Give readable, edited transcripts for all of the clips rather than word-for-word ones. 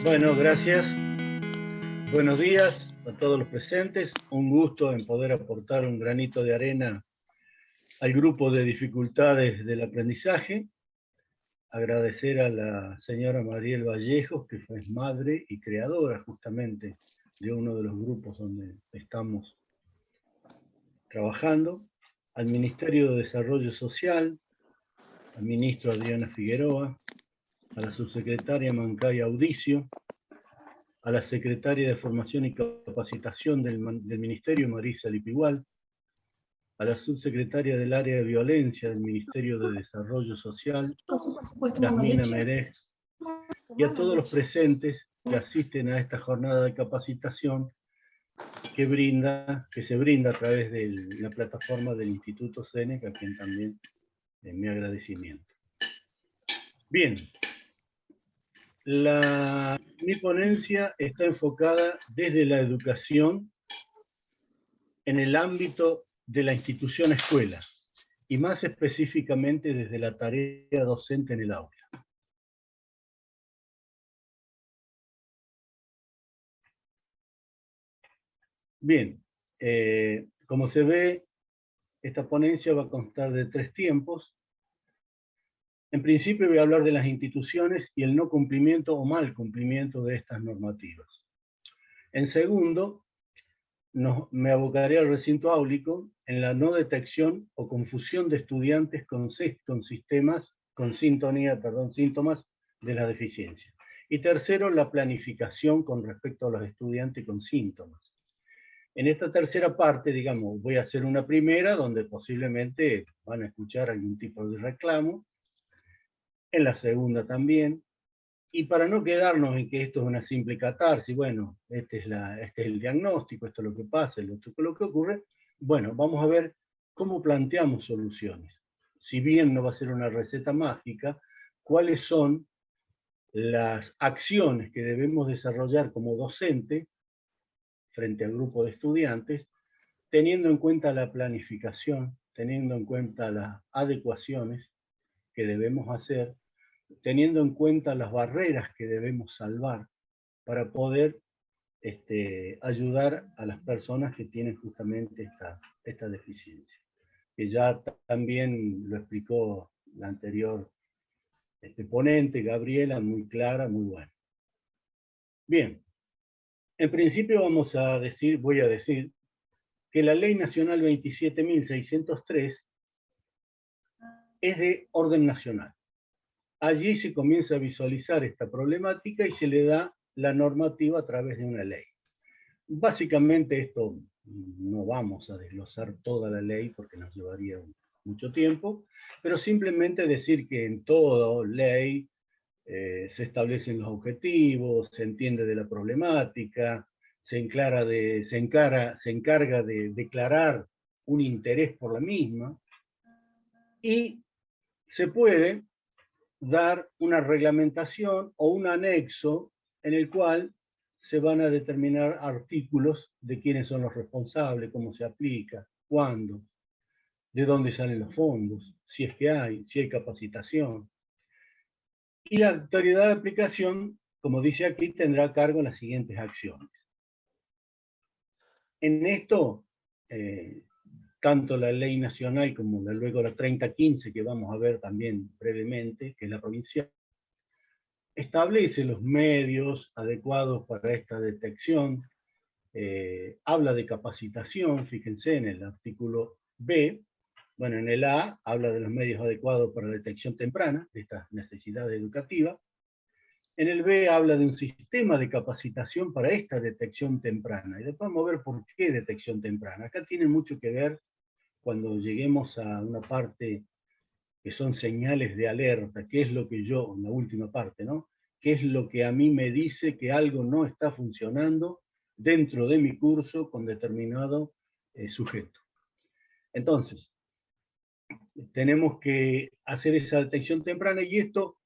Bueno, gracias. Buenos días a todos los presentes. Un gusto en poder aportar un granito de arena al grupo de dificultades del aprendizaje. Agradecer a la señora Mariel Vallejos, que fue madre y creadora justamente de uno de los grupos donde estamos trabajando. Al Ministerio de Desarrollo Social, al ministro Adriana Figueroa, a la subsecretaria Mancay Audicio, a la secretaria de Formación y Capacitación del Ministerio, Marisa Lipigual, a la subsecretaria del Área de Violencia del Ministerio de Desarrollo Social, Yasmina Merez, y a todos los presentes que asisten a esta jornada de capacitación que se brinda a través de la plataforma del Instituto Seneca, a quien también mi agradecimiento. Bien, mi ponencia está enfocada desde la educación en el ámbito de la institución escuela, y más específicamente desde la tarea docente en el aula. Bien, como se ve, esta ponencia va a constar de 3 tiempos. En principio voy a hablar de las instituciones y el no cumplimiento o mal cumplimiento de estas normativas. En segundo, me abocaré al recinto áulico en la no detección o confusión de estudiantes con síntomas de la deficiencia. Y tercero, la planificación con respecto a los estudiantes con síntomas. En esta tercera parte, digamos, voy a hacer una primera donde posiblemente van a escuchar algún tipo de reclamo, en la segunda también, y para no quedarnos en que esto es una simple catarsis, bueno, este es el diagnóstico, esto es lo que pasa, esto es lo que ocurre, bueno, vamos a ver cómo planteamos soluciones. Si bien no va a ser una receta mágica, cuáles son las acciones que debemos desarrollar como docente frente al grupo de estudiantes, teniendo en cuenta la planificación, teniendo en cuenta las adecuaciones que debemos hacer, teniendo en cuenta las barreras que debemos salvar para poder ayudar a las personas que tienen justamente esta deficiencia. Que ya también lo explicó la anterior ponente, Gabriela, muy clara, muy buena. Bien, en principio voy a decir que la Ley Nacional 27.603 es de orden nacional. Allí se comienza a visualizar esta problemática y se le da la normativa a través de una ley. Básicamente esto no vamos a desglosar toda la ley porque nos llevaría mucho tiempo, pero simplemente decir que en toda ley se establecen los objetivos, se entiende de la problemática, se encarga de declarar un interés por la misma, y se puede dar una reglamentación o un anexo en el cual se van a determinar artículos de quiénes son los responsables, cómo se aplica, cuándo, de dónde salen los fondos, si es que si hay capacitación. Y la autoridad de aplicación, como dice aquí, tendrá a cargo las siguientes acciones. En esto, tanto la ley nacional como luego la 3015, que vamos a ver también brevemente, que es la provincial, establece los medios adecuados para esta detección, habla de capacitación, fíjense en el artículo B, bueno, en el A habla de los medios adecuados para la detección temprana de estas necesidades educativas, en el B habla de un sistema de capacitación para esta detección temprana, y después vamos a ver por qué detección temprana. Acá tiene mucho que ver cuando lleguemos a una parte que son señales de alerta, que es lo que yo, en la última parte, ¿no? ¿Qué es lo que a mí me dice que algo no está funcionando dentro de mi curso con determinado sujeto? Entonces, tenemos que hacer esa detección temprana, y esto,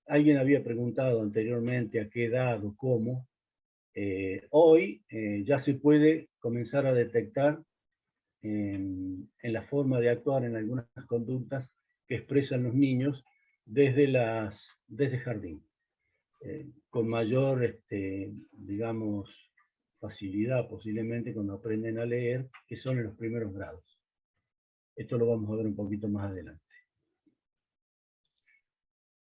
alguien había preguntado anteriormente a qué edad o cómo. Hoy ya se puede comenzar a detectar en la forma de actuar en algunas conductas que expresan los niños desde jardín. con mayor, digamos, facilidad posiblemente cuando aprenden a leer, que son en los primeros grados. Esto lo vamos a ver un poquito más adelante.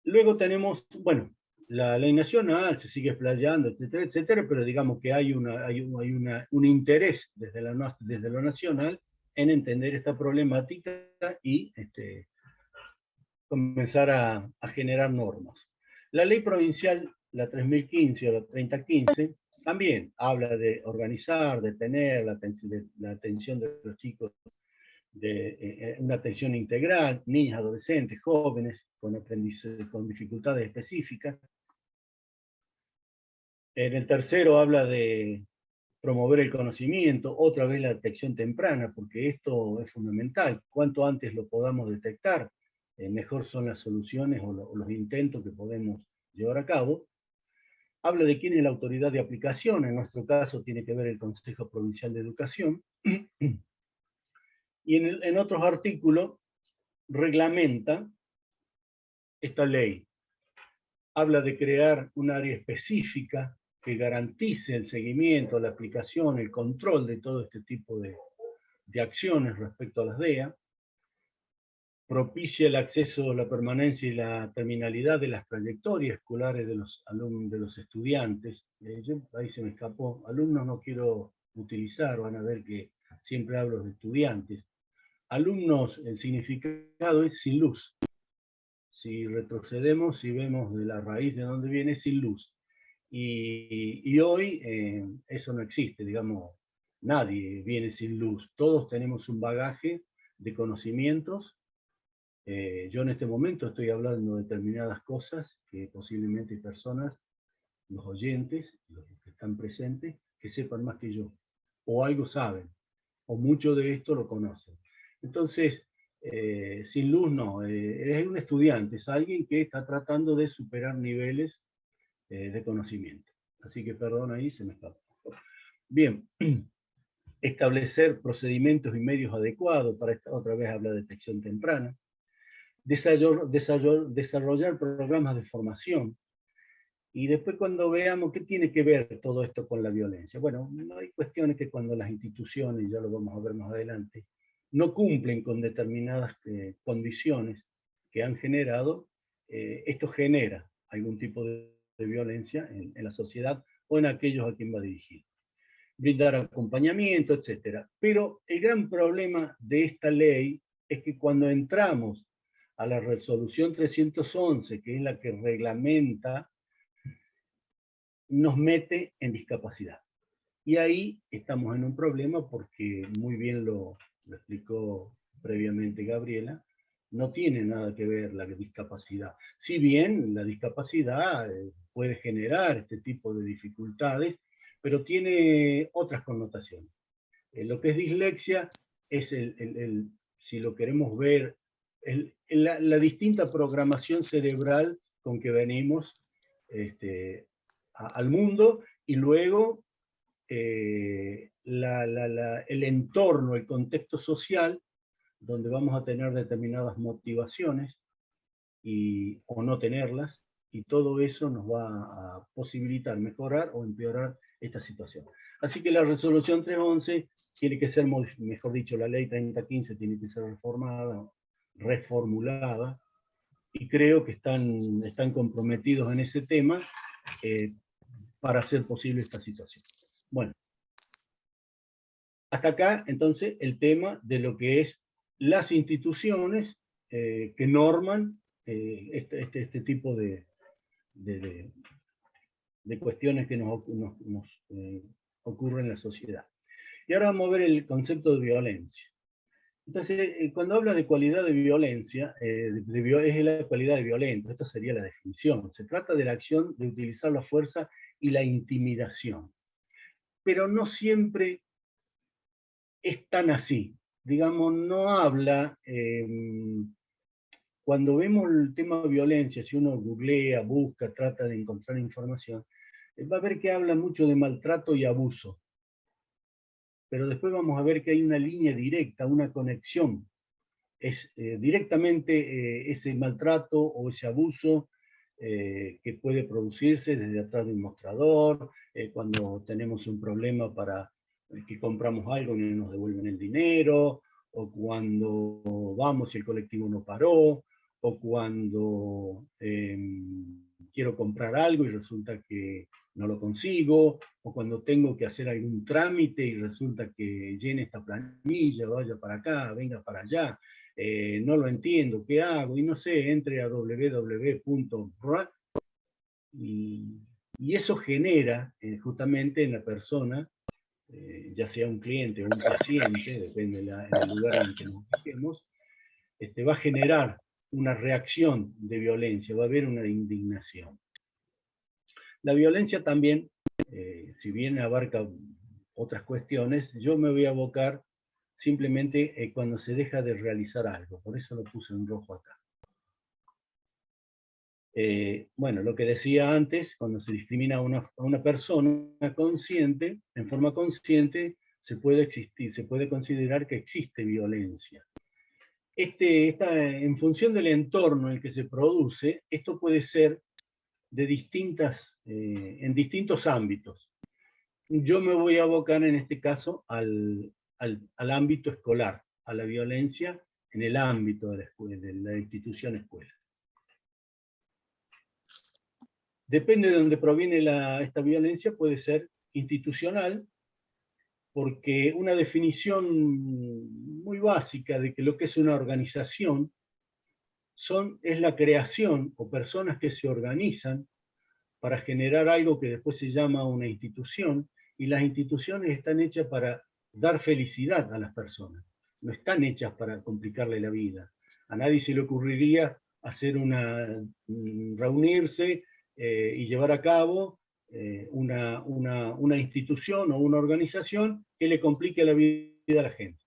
Luego tenemos, bueno, la ley nacional se sigue explayando, etcétera, etcétera, pero digamos que hay un interés desde lo nacional en entender esta problemática y comenzar a generar normas. La ley provincial, la 3015 o la 3015, también habla de organizar, de tener la atención de los chicos, de una atención integral, niños, adolescentes, jóvenes, con dificultades específicas. En el tercero habla de promover el conocimiento, otra vez la detección temprana, porque esto es fundamental. Cuanto antes lo podamos detectar, mejor son las soluciones o los intentos que podemos llevar a cabo. Habla de quién es la autoridad de aplicación, en nuestro caso tiene que ver el Consejo Provincial de Educación. Y en otros artículos reglamenta esta ley. Habla de crear un área específica que garantice el seguimiento, la aplicación, el control de todo este tipo de acciones respecto a las DEA. Propicia el acceso, la permanencia y la terminalidad de las trayectorias escolares de los alumnos, de los estudiantes. Ahí se me escapó. Alumnos no quiero utilizar, van a ver que siempre hablo de estudiantes. Alumnos, el significado es sin luz. Si retrocedemos y vemos de la raíz de dónde viene, sin luz. Y hoy eso no existe, digamos, nadie viene sin luz. Todos tenemos un bagaje de conocimientos. Yo en este momento estoy hablando de determinadas cosas que posiblemente hay personas, los oyentes, los que están presentes, que sepan más que yo, o algo saben, o mucho de esto lo conocen. Entonces, sin luz no, es un estudiante, es alguien que está tratando de superar niveles de conocimiento. Así que perdón, ahí se me escapó. Bien, establecer procedimientos y medios adecuados, para esta otra vez habla de detección temprana. Desarrollar programas de formación. Y después cuando veamos qué tiene que ver todo esto con la violencia. Bueno, hay cuestiones que cuando las instituciones, ya lo vamos a ver más adelante, no cumplen con determinadas condiciones que han generado, esto genera algún tipo de violencia en la sociedad o en aquellos a quien va dirigido. Brindar acompañamiento, etc. Pero el gran problema de esta ley es que cuando entramos a la resolución 311, que es la que reglamenta, nos mete en discapacidad. Y ahí estamos en un problema porque, muy bien lo explicó previamente Gabriela, no tiene nada que ver la discapacidad. Si bien la discapacidad puede generar este tipo de dificultades, pero tiene otras connotaciones. Lo que es dislexia es si lo queremos ver, la distinta programación cerebral con que venimos al mundo, y luego el entorno, el contexto social, donde vamos a tener determinadas motivaciones o no tenerlas, y todo eso nos va a posibilitar mejorar o empeorar esta situación. Así que la resolución 311 tiene que ser, mejor dicho, la ley 3015 tiene que ser reformulada, y creo que están comprometidos en ese tema para hacer posible esta situación. Bueno, hasta acá entonces el tema de lo que es las instituciones que norman este tipo de cuestiones que nos ocurren en la sociedad. Y ahora vamos a ver el concepto de violencia. Entonces, cuando habla de cualidad de violencia, es la cualidad de violento, esta sería la definición. Se trata de la acción de utilizar la fuerza y la intimidación. Pero no siempre es tan así. Digamos, no habla, cuando vemos el tema de violencia, si uno googlea, busca, trata de encontrar información, va a ver que habla mucho de maltrato y abuso. Pero después vamos a ver que hay una línea directa, una conexión. Es directamente ese maltrato o ese abuso que puede producirse desde atrás de un mostrador, cuando tenemos un problema para que compramos algo y no nos devuelven el dinero, o cuando vamos y el colectivo no paró, o cuando quiero comprar algo y resulta que no lo consigo, o cuando tengo que hacer algún trámite y resulta que llene esta planilla, vaya para acá, venga para allá, no lo entiendo, ¿qué hago? Y no sé, entre a www.ra y eso genera justamente en la persona, ya sea un cliente o un paciente, depende del lugar en el que nos ubiquemos, va a generar una reacción de violencia, va a haber una indignación. La violencia también, si bien abarca otras cuestiones, yo me voy a abocar simplemente cuando se deja de realizar algo, por eso lo puse en rojo acá. Bueno, lo que decía antes, cuando se discrimina a una persona consciente, en forma consciente, se puede considerar que existe violencia. En función del entorno en el que se produce, esto puede ser de en distintos ámbitos. Yo me voy a abocar en este caso al ámbito escolar, a la violencia en el ámbito de la institución escuela. Depende de dónde proviene esta violencia, puede ser institucional, porque una definición muy básica de que lo que es una organización es la creación o personas que se organizan para generar algo que después se llama una institución, y las instituciones están hechas para dar felicidad a las personas, no están hechas para complicarle la vida. A nadie se le ocurriría reunirse y llevar a cabo una institución o una organización que le complique la vida a la gente.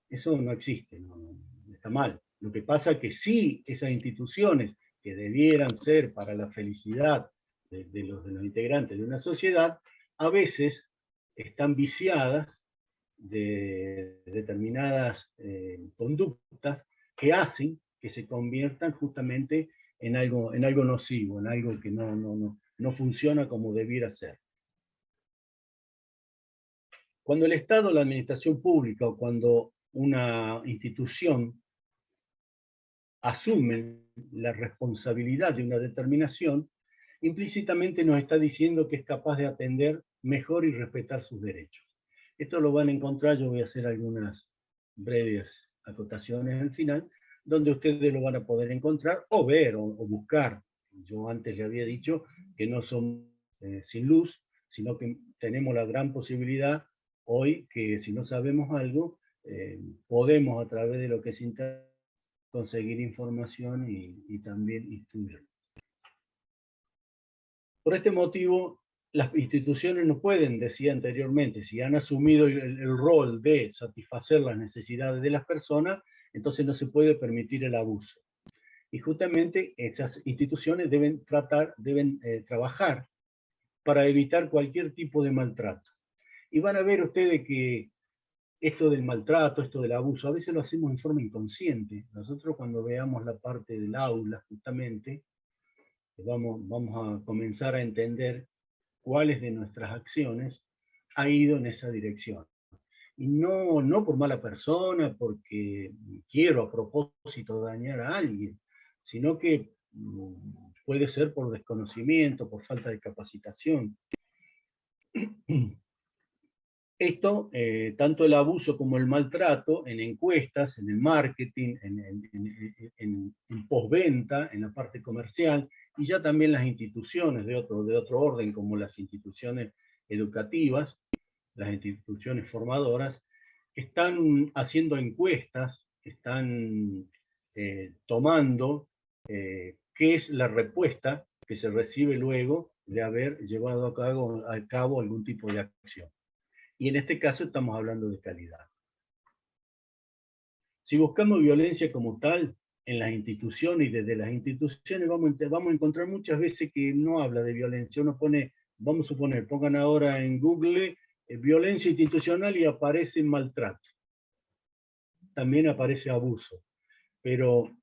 Eso no existe, no está mal. Lo que pasa es que sí, esas instituciones que debieran ser para la felicidad de los integrantes de una sociedad, a veces están viciadas de determinadas conductas que hacen que se conviertan justamente en algo nocivo, en algo que no funciona como debiera ser. Cuando el Estado, la administración pública o cuando una institución asume la responsabilidad de una determinación, implícitamente nos está diciendo que es capaz de atender mejor y respetar sus derechos. Esto lo van a encontrar, yo voy a hacer algunas breves acotaciones al final, donde ustedes lo van a poder encontrar o ver o buscar. Yo antes le había dicho que no somos sin luz, sino que tenemos la gran posibilidad hoy que si no sabemos algo, podemos a través de lo que es Internet conseguir información y también instruir. Por este motivo, las instituciones no pueden, decía anteriormente, si han asumido el rol de satisfacer las necesidades de las personas, entonces no se puede permitir el abuso. Y justamente esas instituciones deben trabajar para evitar cualquier tipo de maltrato. Y van a ver ustedes que esto del maltrato, esto del abuso, a veces lo hacemos en forma inconsciente. Nosotros cuando veamos la parte del aula, justamente, vamos a comenzar a entender cuáles de nuestras acciones ha ido en esa dirección. Y no por mala persona, porque quiero a propósito dañar a alguien, sino que puede ser por desconocimiento, por falta de capacitación. Esto, tanto el abuso como el maltrato, en encuestas, en el marketing, en postventa, en la parte comercial, y ya también las instituciones de otro orden, como las instituciones educativas, las instituciones formadoras, están haciendo encuestas, están tomando qué es la respuesta que se recibe luego de haber llevado a cabo algún tipo de acción. Y en este caso estamos hablando de calidad. Si buscamos violencia como tal en las instituciones y desde las instituciones vamos a encontrar muchas veces que no habla de violencia. Uno pone, vamos a suponer, pongan ahora en Google violencia institucional y aparece maltrato. También aparece abuso. Pero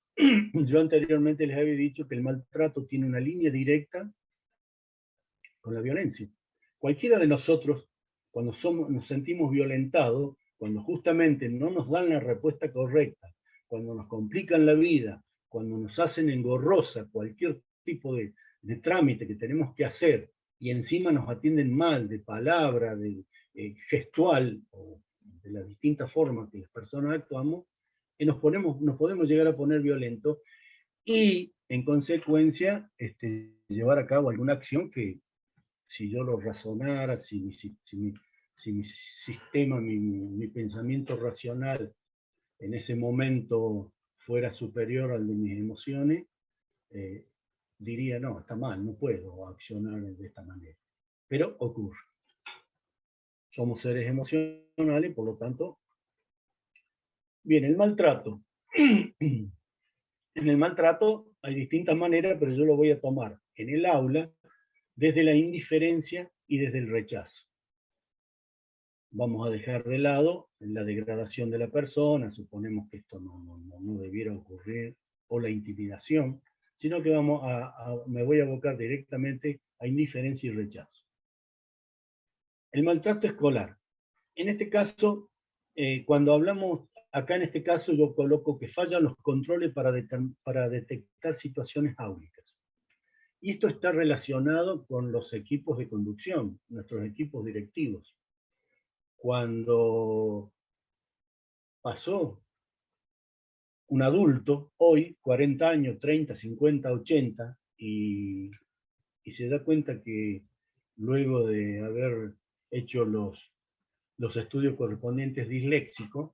yo anteriormente les había dicho que el maltrato tiene una línea directa con la violencia. Cualquiera de nosotros, cuando nos sentimos violentados, cuando justamente no nos dan la respuesta correcta, cuando nos complican la vida, cuando nos hacen engorrosa cualquier tipo de trámite que tenemos que hacer, y encima nos atienden mal, de palabra, de gestual, o de las distintas formas que las personas actuamos, nos podemos llegar a poner violentos y, en consecuencia, llevar a cabo alguna acción que, si yo lo razonara, si mi sistema, mi pensamiento racional en ese momento fuera superior al de mis emociones, eh, diría, no, está mal, no puedo accionar de esta manera. Pero ocurre. Somos seres emocionales, por lo tanto, bien, el maltrato. En el maltrato hay distintas maneras, pero yo lo voy a tomar en el aula desde la indiferencia y desde el rechazo. Vamos a dejar de lado la degradación de la persona, suponemos que esto no debiera ocurrir, o la intimidación, sino que me voy a abocar directamente a indiferencia y rechazo. El maltrato escolar. En este caso, cuando hablamos, acá en este caso yo coloco que fallan los controles para detectar situaciones áulicas. Y esto está relacionado con los equipos de conducción, nuestros equipos directivos. Cuando pasó un adulto, hoy, 40 años, 30, 50, 80, y se da cuenta que luego de haber hecho los estudios correspondientes disléxicos,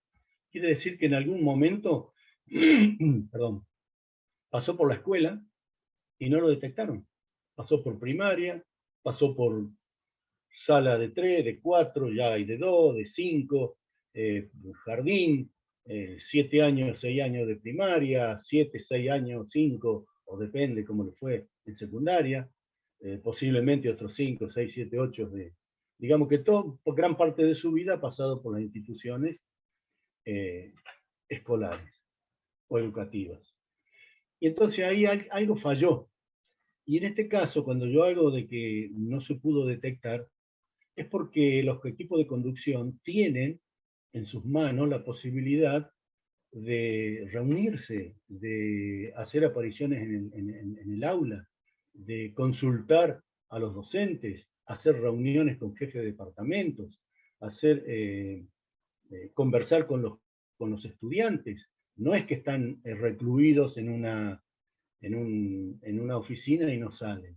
quiere decir que en algún momento, perdón, pasó por la escuela y no lo detectaron. Pasó por primaria, pasó por sala de 3, de 4, ya hay de 2, de 5, jardín, 7 años, 6 años de primaria, 7, 6 años, 5, o depende cómo le fue en secundaria, posiblemente otros 5, 6, 7, 8 digamos que gran parte de su vida ha pasado por las instituciones escolares o educativas. Y entonces ahí algo falló. Y en este caso, cuando yo hago de que no se pudo detectar, es porque los equipos de conducción tienen en sus manos la posibilidad de reunirse, de hacer apariciones en el aula, de consultar a los docentes, hacer reuniones con jefes de departamentos, conversar con los estudiantes. No es que están recluidos en una oficina y no salen.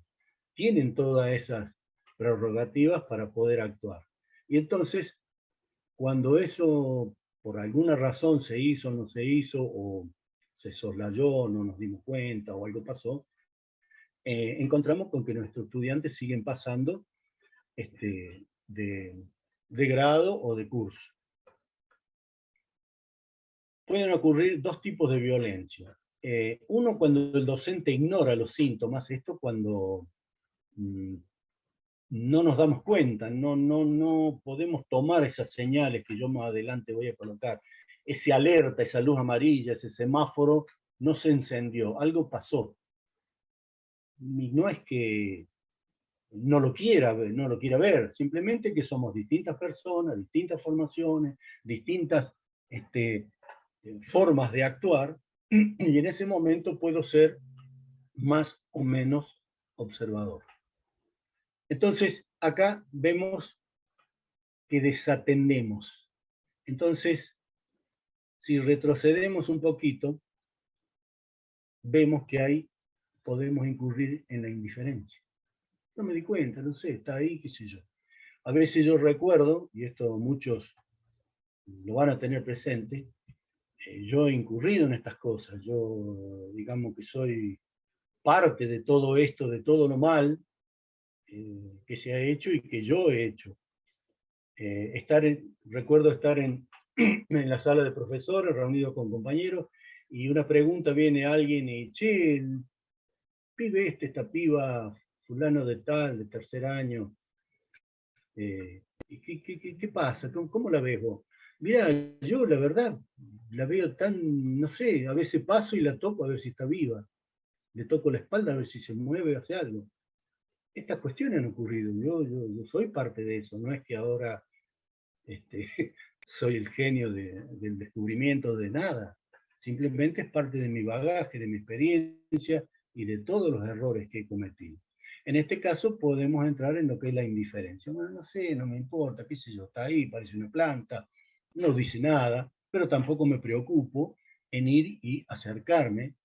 Tienen todas esas prerrogativas para poder actuar. Y entonces, cuando eso por alguna razón se hizo, no se hizo, o se soslayó, no nos dimos cuenta, o algo pasó, encontramos con que nuestros estudiantes siguen pasando de grado o de curso. Pueden ocurrir dos tipos de violencia. Uno, cuando el docente ignora los síntomas, esto cuando no nos damos cuenta, no podemos tomar esas señales que yo más adelante voy a colocar. Ese alerta, esa luz amarilla, ese semáforo, no se encendió, algo pasó. Y no es que no lo quiera ver, simplemente que somos distintas personas, distintas formaciones, distintas formas de actuar, y en ese momento puedo ser más o menos observador. Entonces, acá vemos que desatendemos. Entonces, si retrocedemos un poquito, vemos que ahí podemos incurrir en la indiferencia. No me di cuenta, no sé, está ahí, qué sé yo. A veces yo recuerdo, y esto muchos lo van a tener presente, yo he incurrido en estas cosas. Yo, digamos que soy parte de todo esto, de todo lo mal que se ha hecho y que yo he hecho. Recuerdo estar en la sala de profesores, reunido con compañeros, y una pregunta, viene alguien y, che, el pibe esta piba, fulano de tal, de tercer año, ¿qué pasa? ¿Cómo la ves vos? Mira, yo la verdad la veo tan, no sé, a veces paso y la toco a ver si está viva. Le toco la espalda a ver si se mueve, hace algo. Estas cuestiones han ocurrido, yo soy parte de eso, no es que ahora este, soy el genio del descubrimiento de nada, simplemente es parte de mi bagaje, de mi experiencia y de todos los errores que he cometido. En este caso podemos entrar en lo que es la indiferencia. Bueno, no sé, no me importa, qué sé yo, está ahí, parece una planta, no dice nada, pero tampoco me preocupo en ir y acercarme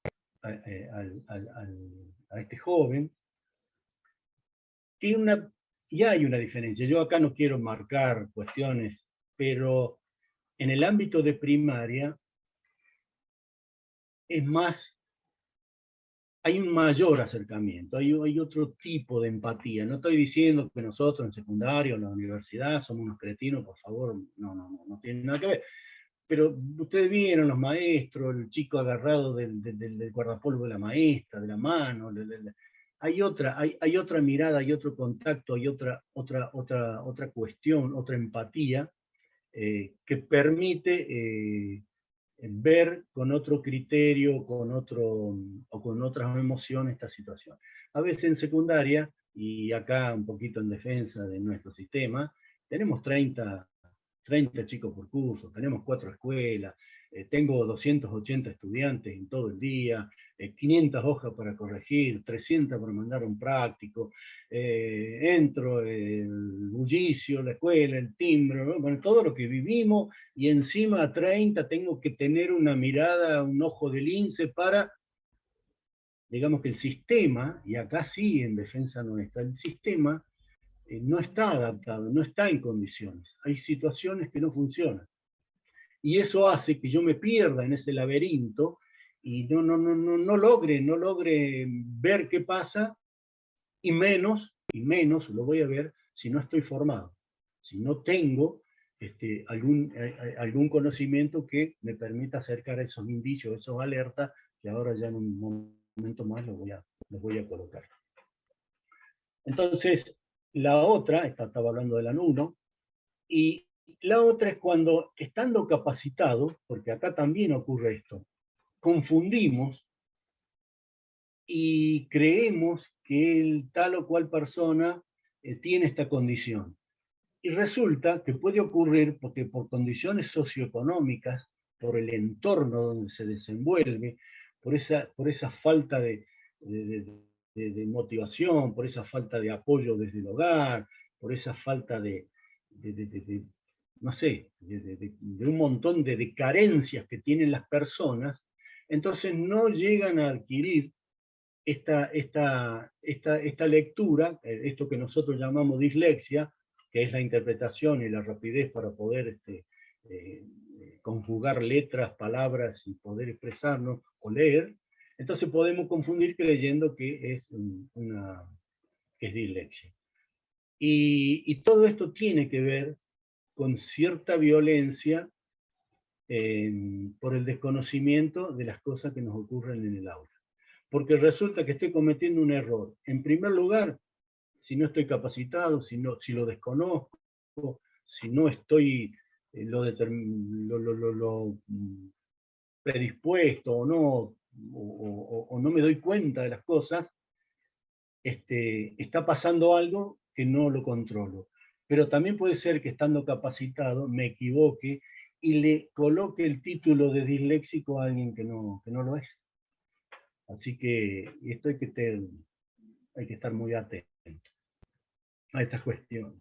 a este joven. Y hay una diferencia. Yo acá no quiero marcar cuestiones, pero en el ámbito de primaria es más, hay un mayor acercamiento, hay otro tipo de empatía. No estoy diciendo que nosotros en secundario, en la universidad, somos unos cretinos, por favor, no tiene nada que ver. Pero ustedes vieron los maestros, el chico agarrado del guardapolvo de la maestra, de la mano, hay otra mirada, hay otro contacto, hay otra cuestión, otra empatía que permite ver con otro criterio, o con otras emociones esta situación. A veces en secundaria, y acá un poquito en defensa de nuestro sistema, tenemos 30 chicos por curso, tenemos 4 escuelas, tengo 280 estudiantes en todo el día, 500 hojas para corregir, 300 para mandar un práctico, entro, el bullicio, la escuela, el timbre, ¿no? Bueno, todo lo que vivimos, y encima a 30 tengo que tener una mirada, un ojo de lince para, digamos que el sistema, y acá sí en defensa nuestra, el sistema no está adaptado, no está en condiciones. Hay situaciones que no funcionan. Y eso hace que yo me pierda en ese laberinto y no logre ver qué pasa, y menos lo voy a ver si no estoy formado, si no tengo algún conocimiento que me permita acercar esos indicios, esos alertas, que ahora ya en un momento más los voy a colocar. Entonces, la otra, estaba hablando de la N1, y la otra es cuando, estando capacitado, porque acá también ocurre esto, confundimos y creemos que el tal o cual persona tiene esta condición. Y resulta que puede ocurrir porque por condiciones socioeconómicas, por el entorno donde se desenvuelve, por esa falta de, de motivación, por esa falta de apoyo desde el hogar, por esa falta de no sé, de un montón de carencias que tienen las personas, entonces no llegan a adquirir esta lectura, esto que nosotros llamamos dislexia, que es la interpretación y la rapidez para poder eh, conjugar letras, palabras y poder expresarnos o leer. Entonces podemos confundir creyendo que es que es dislexia. Y todo esto tiene que ver con cierta violencia por el desconocimiento de las cosas que nos ocurren en el aula. Porque resulta que estoy cometiendo un error. En primer lugar, si no estoy capacitado, si lo desconozco, si no estoy lo predispuesto o no, o no me doy cuenta de las cosas, está pasando algo que no lo controlo. Pero también puede ser que estando capacitado me equivoque y le coloque el título de disléxico a alguien que no lo es. Así que esto hay que estar muy atento a estas cuestiones.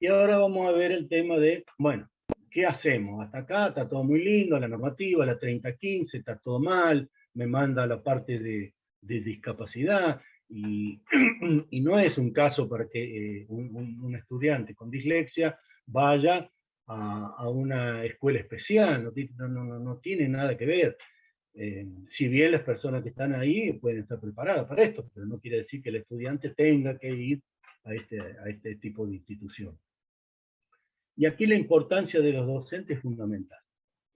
Y ahora vamos a ver el tema de, bueno, ¿qué hacemos? Hasta acá está todo muy lindo, la normativa, la 3015, está todo mal, me manda la parte de discapacidad, y, y no es un caso para que un estudiante con dislexia vaya a una escuela especial, no tiene nada que ver. Si bien las personas que están ahí pueden estar preparadas para esto, pero no quiere decir que el estudiante tenga que ir a este tipo de institución. Y aquí la importancia de los docentes es fundamental.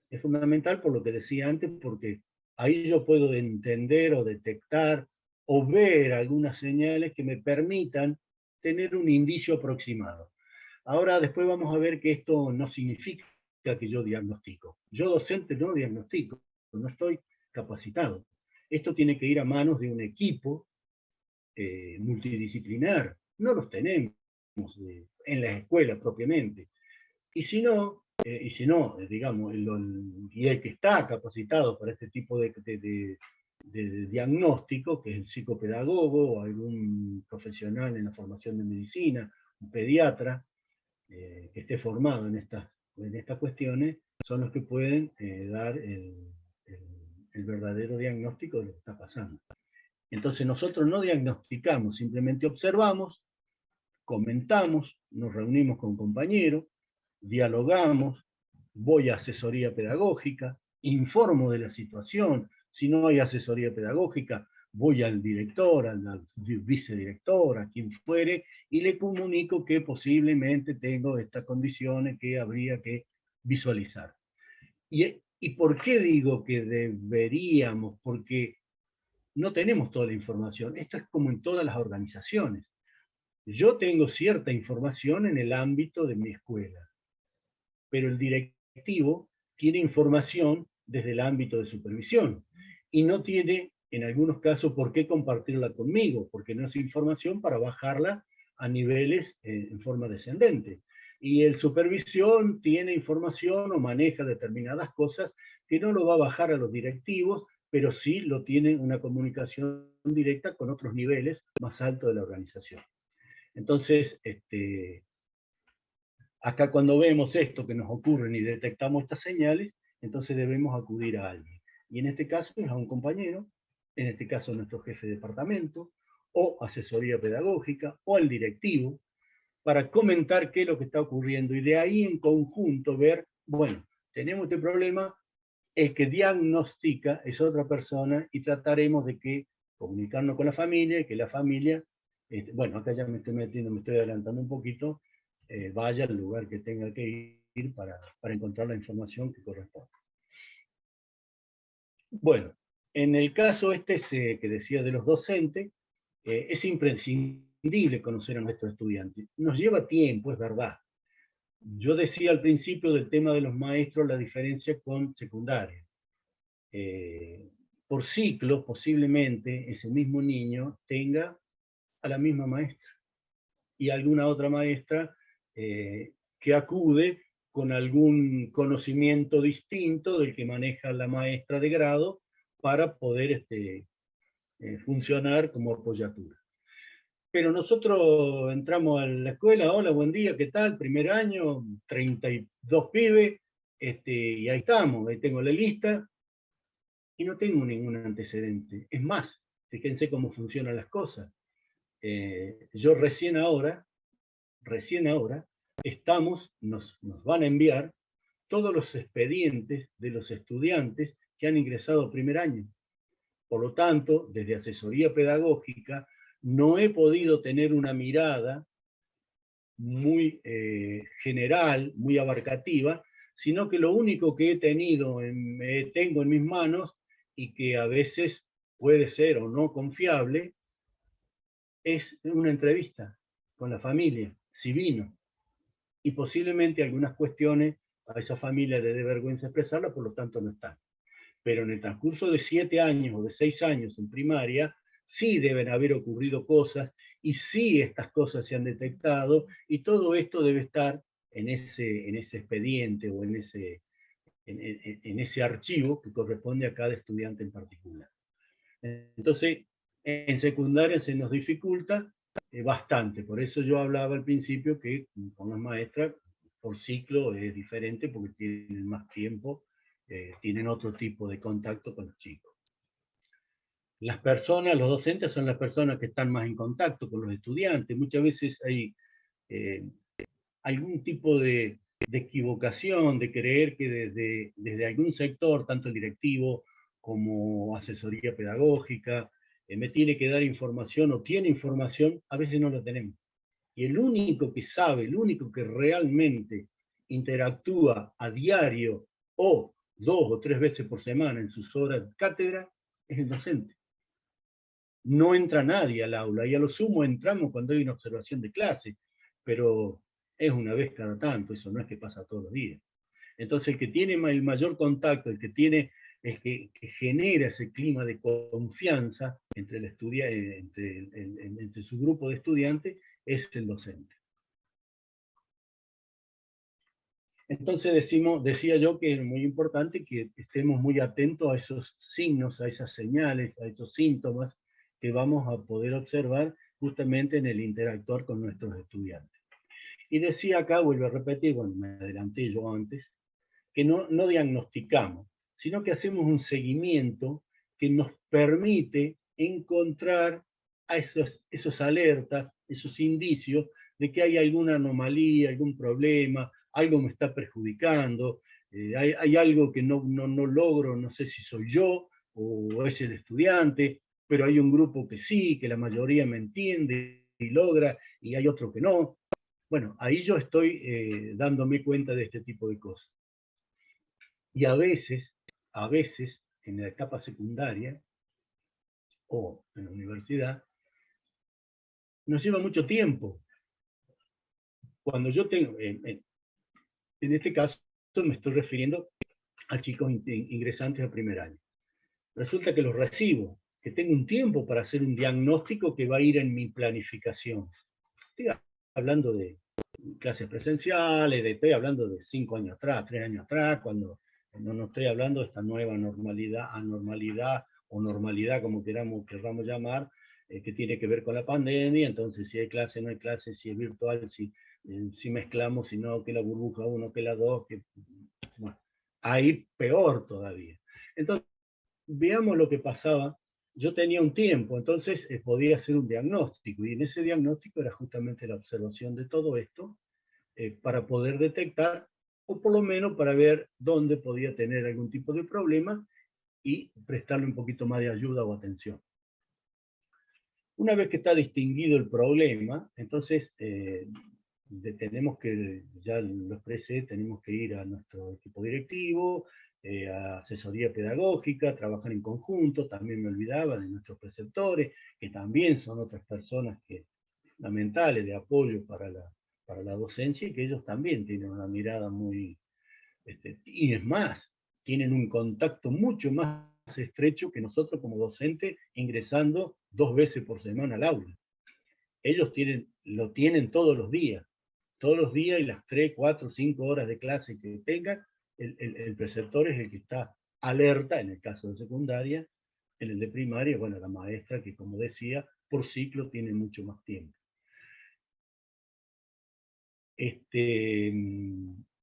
Es fundamental por lo que decía antes, porque ahí yo puedo entender o detectar o ver algunas señales que me permitan tener un indicio aproximado. Ahora después vamos a ver que esto no significa que yo diagnostico. Yo docente no diagnostico, no estoy capacitado. Esto tiene que ir a manos de un equipo multidisciplinar. No los tenemos en la escuela propiamente. Y si no, digamos, y el que está capacitado para este tipo de diagnóstico, que es el psicopedagogo o algún profesional en la formación de medicina, un pediatra, que esté formado en estas cuestiones, son los que pueden dar el verdadero diagnóstico de lo que está pasando. Entonces nosotros no diagnosticamos, simplemente observamos, comentamos, nos reunimos con compañeros, dialogamos, voy a asesoría pedagógica, informo de la situación, si no hay asesoría pedagógica, voy al director, al vicedirector, a quien fuere, y le comunico que posiblemente tengo estas condiciones que habría que visualizar. ¿Y por qué digo que deberíamos? Porque no tenemos toda la información. Esto es como en todas las organizaciones. Yo tengo cierta información en el ámbito de mi escuela, pero el directivo tiene información desde el ámbito de supervisión y no tiene, en algunos casos, por qué compartirla conmigo, porque no es información para bajarla a niveles en forma descendente. Y el supervisión tiene información o maneja determinadas cosas que no lo va a bajar a los directivos, pero sí lo tiene una comunicación directa con otros niveles más altos de la organización. Entonces, acá cuando vemos esto que nos ocurre y detectamos estas señales, entonces debemos acudir a alguien. Y en este caso es a un compañero, en este caso nuestro jefe de departamento, o asesoría pedagógica, o al directivo, para comentar qué es lo que está ocurriendo. Y de ahí en conjunto ver, bueno, tenemos este problema, el que diagnostica es otra persona y trataremos de que comunicarnos con la familia y que la familia, bueno, acá ya me estoy metiendo, me estoy adelantando un poquito, vaya al lugar que tenga que ir para encontrar la información que corresponde. Bueno, en el caso que decía de los docentes, es imprescindible conocer a nuestros estudiantes. Nos lleva tiempo, es verdad. Yo decía al principio del tema de los maestros la diferencia con secundaria. Por ciclos, posiblemente, ese mismo niño tenga a la misma maestra y alguna otra maestra que acude con algún conocimiento distinto del que maneja la maestra de grado para poder funcionar como apoyatura. Pero nosotros entramos a la escuela, hola, buen día, ¿qué tal? Primer año, 32 pibes, y ahí estamos, ahí tengo la lista, y no tengo ningún antecedente. Es más, fíjense cómo funcionan las cosas. Yo recién ahora, nos van a enviar todos los expedientes de los estudiantes que han ingresado primer año. Por lo tanto, desde asesoría pedagógica, no he podido tener una mirada muy general, muy abarcativa, sino que lo único que he tenido, tengo en mis manos, y que a veces puede ser o no confiable, es una entrevista con la familia, si vino. Y posiblemente algunas cuestiones a esa familia le dé vergüenza expresarla, por lo tanto no están. Pero en el transcurso de 7 años o de 6 años en primaria, sí deben haber ocurrido cosas, y sí estas cosas se han detectado, y todo esto debe estar en ese expediente o en ese archivo que corresponde a cada estudiante en particular. Entonces, en secundaria se nos dificulta bastante, por eso yo hablaba al principio que con las maestras por ciclo es diferente porque tienen más tiempo, tienen otro tipo de contacto con los chicos. Las personas, los docentes son las personas que están más en contacto con los estudiantes. Muchas veces hay algún tipo de equivocación, de creer que desde algún sector, tanto el directivo como asesoría pedagógica, me tiene que dar información o tiene información, a veces no la tenemos. Y el único que sabe, el único que realmente interactúa a diario o 2 o 3 veces por semana en sus horas de cátedra, es el docente. No entra nadie al aula, y a lo sumo entramos cuando hay una observación de clase, pero es una vez cada tanto, eso no es que pasa todos los días. Entonces el que tiene el mayor contacto, el que genera ese clima de confianza entre, entre su grupo de estudiantes, es el docente. Entonces decía yo que es muy importante que estemos muy atentos a esos signos, a esas señales, a esos síntomas que vamos a poder observar justamente en el interactuar con nuestros estudiantes. Y decía acá, vuelvo a repetir, bueno, me adelanté yo antes, que no diagnosticamos, sino que hacemos un seguimiento que nos permite encontrar a esos alertas, esos indicios de que hay alguna anomalía, algún problema, algo me está perjudicando, hay algo que no logro, no sé si soy yo o es el estudiante, pero hay un grupo que sí, que la mayoría me entiende y logra, y hay otro que no. Bueno, ahí yo estoy dándome cuenta de este tipo de cosas. Y a veces, en la etapa secundaria o en la universidad, nos lleva mucho tiempo. Cuando yo tengo, en este caso me estoy refiriendo a chicos ingresantes a primer año. Resulta que los recibo, que tengo un tiempo para hacer un diagnóstico que va a ir en mi planificación. Estoy hablando de clases presenciales, estoy hablando de 5 años atrás, 3 años atrás, cuando no estoy hablando de esta nueva normalidad, anormalidad o normalidad, como queramos llamar, que tiene que ver con la pandemia. Entonces, si hay clase, no hay clase, si es virtual, si mezclamos, si no, que la burbuja 1, que la 2, que, bueno, ahí peor todavía. Entonces, veamos lo que pasaba. Yo tenía un tiempo, entonces podía hacer un diagnóstico, y en ese diagnóstico era justamente la observación de todo esto, para poder detectar, o por lo menos para ver dónde podía tener algún tipo de problema y prestarle un poquito más de ayuda o atención. Una vez que está distinguido el problema, entonces tenemos que, ya lo expresé, tenemos que ir a nuestro equipo directivo, a asesoría pedagógica, trabajar en conjunto. También me olvidaba de nuestros preceptores, que también son otras personas fundamentales de apoyo para la docencia, y que ellos también tienen una mirada muy, y es más, tienen un contacto mucho más estrecho que nosotros como docentes, ingresando 2 veces por semana al aula. Ellos lo tienen todos los días, y las 3, 4, 5 horas de clase que tengan, el preceptor es el que está alerta, en el caso de secundaria. En el de primaria, bueno, la maestra, que como decía, por ciclo tiene mucho más tiempo.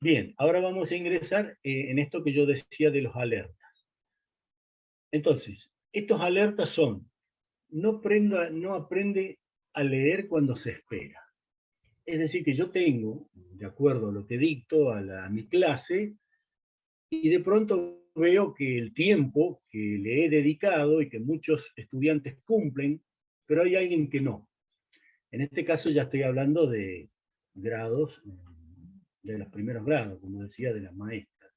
Bien, ahora vamos a ingresar en esto que yo decía de los alertas. Entonces, estos alertas son: no aprende a leer cuando se espera. Es decir, que yo tengo, de acuerdo a lo que dicto a mi clase, y de pronto veo que el tiempo que le he dedicado y que muchos estudiantes cumplen, pero hay alguien que no. En este caso ya estoy hablando de grados, de los primeros grados, como decía, de las maestras.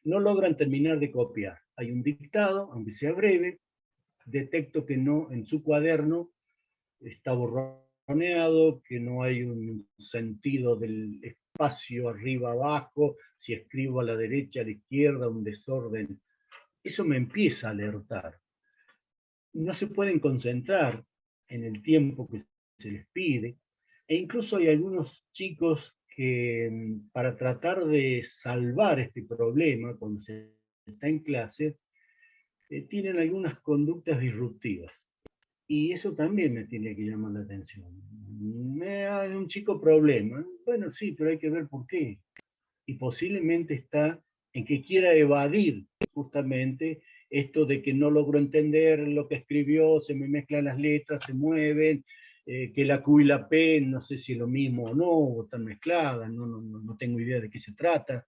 No logran terminar de copiar. Hay un dictado, aunque sea breve, detecto que no, en su cuaderno está borroneado, que no hay un sentido del espacio arriba abajo, si escribo a la derecha, a la izquierda, un desorden. Eso me empieza a alertar. No se pueden concentrar en el tiempo que se les pide, e incluso hay algunos chicos que, para tratar de salvar este problema cuando se está en clase, tienen algunas conductas disruptivas. Y eso también me tiene que llamar la atención. Hay un chico problema. Bueno, sí, pero hay que ver por qué. Y posiblemente está en que quiera evadir justamente esto de que no logro entender lo que escribió, se me mezclan las letras, se mueven, que la Q y la P no sé si es lo mismo o no, o están mezcladas, no tengo idea de qué se trata.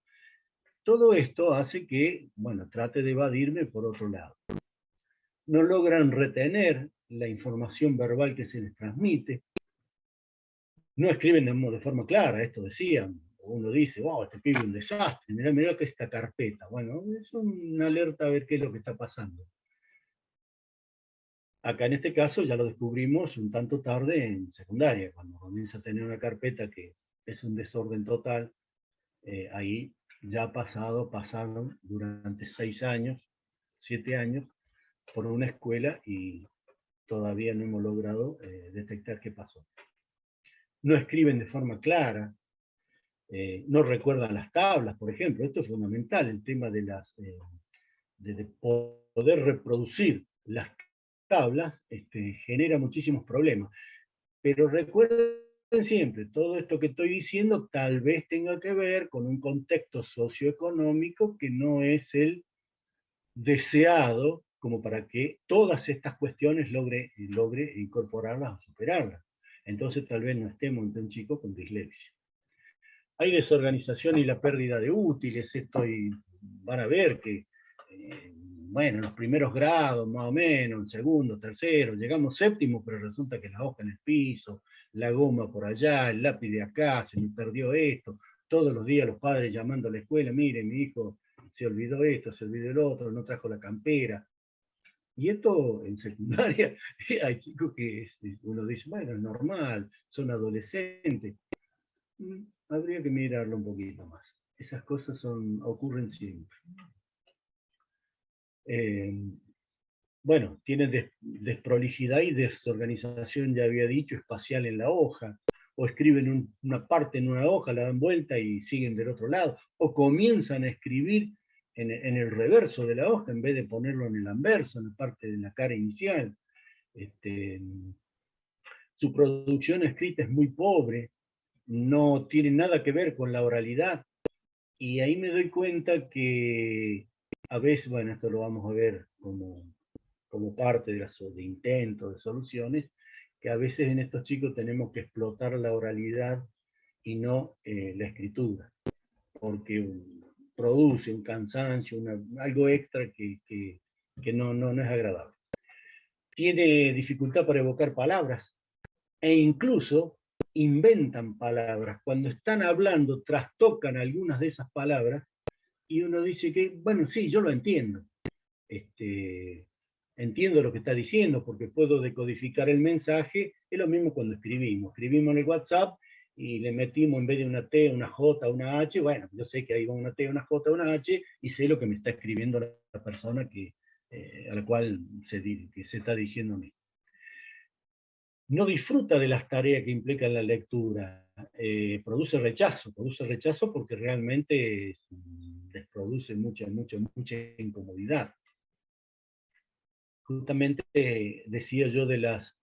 Todo esto hace que, bueno, trate de evadirme por otro lado. No logran retener la información verbal que se les transmite, no escriben de forma clara. Esto decían, uno dice: wow, este pibe es un desastre, mirá que esta carpeta. Bueno, es una alerta a ver qué es lo que está pasando. Acá en este caso ya lo descubrimos un tanto tarde en secundaria, cuando comienza a tener una carpeta que es un desorden total. Ahí ya pasaron durante 6 años, 7 años, por una escuela y todavía no hemos logrado detectar qué pasó. No escriben de forma clara, no recuerdan las tablas, por ejemplo. Esto es fundamental, el tema de poder reproducir las tablas genera muchísimos problemas. Pero recuerden siempre, todo esto que estoy diciendo tal vez tenga que ver con un contexto socioeconómico que no es el deseado como para que todas estas cuestiones logre incorporarlas o superarlas. Entonces tal vez no estemos ante un chico con dislexia. Hay desorganización y la pérdida de útiles, van a ver que, bueno, en los primeros grados, más o menos, en segundo, tercero, llegamos séptimo, pero resulta que la hoja en el piso, la goma por allá, el lápiz de acá, se me perdió esto, todos los días los padres llamando a la escuela, mire, mi hijo se olvidó esto, se olvidó el otro, no trajo la campera. Y esto en secundaria, hay chicos que uno dice, bueno, es normal, son adolescentes. Habría que mirarlo un poquito más. Esas cosas ocurren siempre. Bueno, tiene desprolijidad y desorganización, ya había dicho, espacial en la hoja, o escriben una parte en una hoja, la dan vuelta y siguen del otro lado, o comienzan a escribir en el reverso de la hoja en vez de ponerlo en el anverso, en la parte de la cara inicial. Su producción escrita es muy pobre, no tiene nada que ver con la oralidad, y ahí me doy cuenta que a veces, bueno, esto lo vamos a ver como parte de intentos, de soluciones, que a veces en estos chicos tenemos que explotar la oralidad y no la escritura, porque produce un cansancio, algo extra que no es agradable. Tiene dificultad para evocar palabras e incluso inventan palabras. Cuando están hablando, trastocan algunas de esas palabras y uno dice que, bueno, sí, yo lo entiendo. Entiendo lo que está diciendo porque puedo decodificar el mensaje. Es lo mismo cuando escribimos. Escribimos en el WhatsApp y le metimos en vez de una T, una J, una H. Bueno, yo sé que ahí va una T, una J, una H y sé lo que me está escribiendo la persona a la cual que se está dirigiendo a mí. No disfruta de las tareas que implican la lectura. Produce rechazo porque realmente les produce mucha incomodidad. Justamente decía yo de las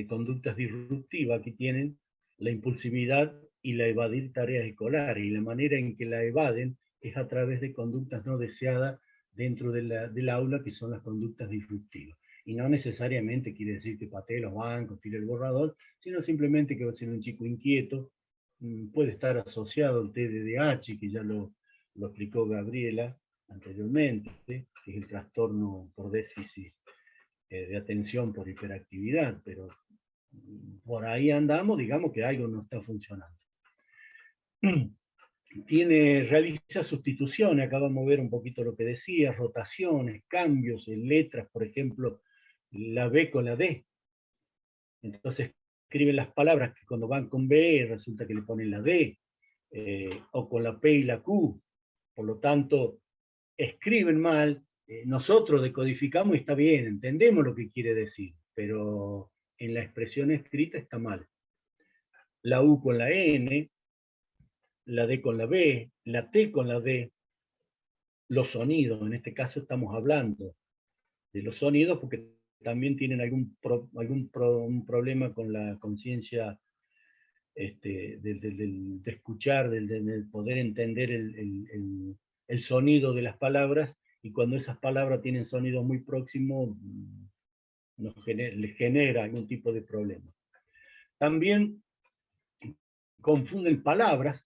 conductas disruptivas que tienen la impulsividad y la evadir tareas escolares, y la manera en que la evaden es a través de conductas no deseadas dentro del aula, que son las conductas disruptivas. Y no necesariamente quiere decir que patee los bancos, tire el borrador, sino simplemente que va a ser un chico inquieto, puede estar asociado al TDAH, que ya lo explicó Gabriela anteriormente, que es el trastorno por déficit de atención por hiperactividad, pero por ahí andamos, digamos que algo no está funcionando. Realiza sustituciones, acá vamos a ver un poquito lo que decía, rotaciones, cambios en letras, por ejemplo, la B con la D. Entonces escriben las palabras que cuando van con B resulta que le ponen la D, o con la P y la Q. Por lo tanto, escriben mal, nosotros decodificamos y está bien, entendemos lo que quiere decir, pero en la expresión escrita está mal. La U con la N, la D con la B, la T con la D, los sonidos, en este caso estamos hablando de los sonidos porque también tienen un problema con la conciencia de escuchar, del poder entender el sonido de las palabras, y cuando esas palabras tienen sonidos muy próximos, les genera algún tipo de problema. También confunden palabras,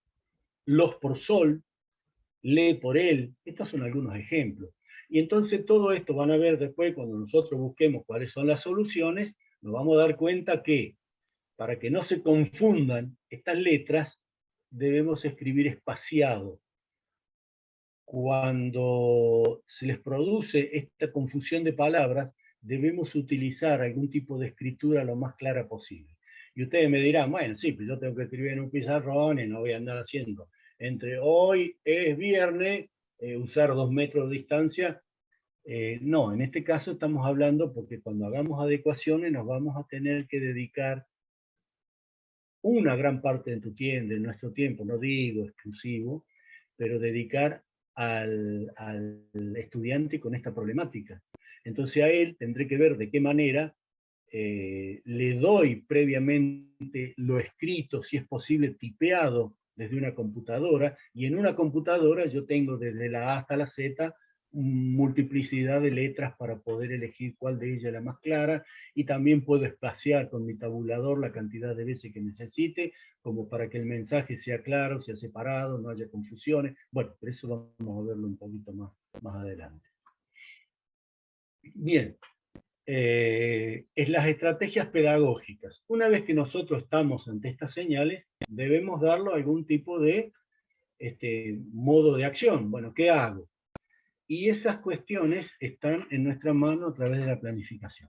los por sol, lee por él. Estos son algunos ejemplos. Y entonces todo esto van a ver después, cuando nosotros busquemos cuáles son las soluciones, nos vamos a dar cuenta que para que no se confundan estas letras, debemos escribir espaciado. Cuando se les produce esta confusión de palabras, debemos utilizar algún tipo de escritura lo más clara posible. Y ustedes me dirán, bueno, sí, pues yo tengo que escribir en un pizarrón y no voy a andar haciendo entre hoy es viernes, usar 2 metros de distancia. No, en este caso estamos hablando porque cuando hagamos adecuaciones nos vamos a tener que dedicar una gran parte de nuestro tiempo, no digo exclusivo, pero dedicar al estudiante con esta problemática. Entonces a él tendré que ver de qué manera le doy previamente lo escrito, si es posible tipeado desde una computadora, y en una computadora yo tengo desde la A hasta la Z multiplicidad de letras para poder elegir cuál de ellas es la más clara, y también puedo espaciar con mi tabulador la cantidad de veces que necesite, como para que el mensaje sea claro, sea separado, no haya confusiones. Bueno, pero eso vamos a verlo un poquito más adelante. Bien, es las estrategias pedagógicas. Una vez que nosotros estamos ante estas señales, debemos darlo algún tipo de modo de acción. Bueno, ¿qué hago? Y esas cuestiones están en nuestra mano a través de la planificación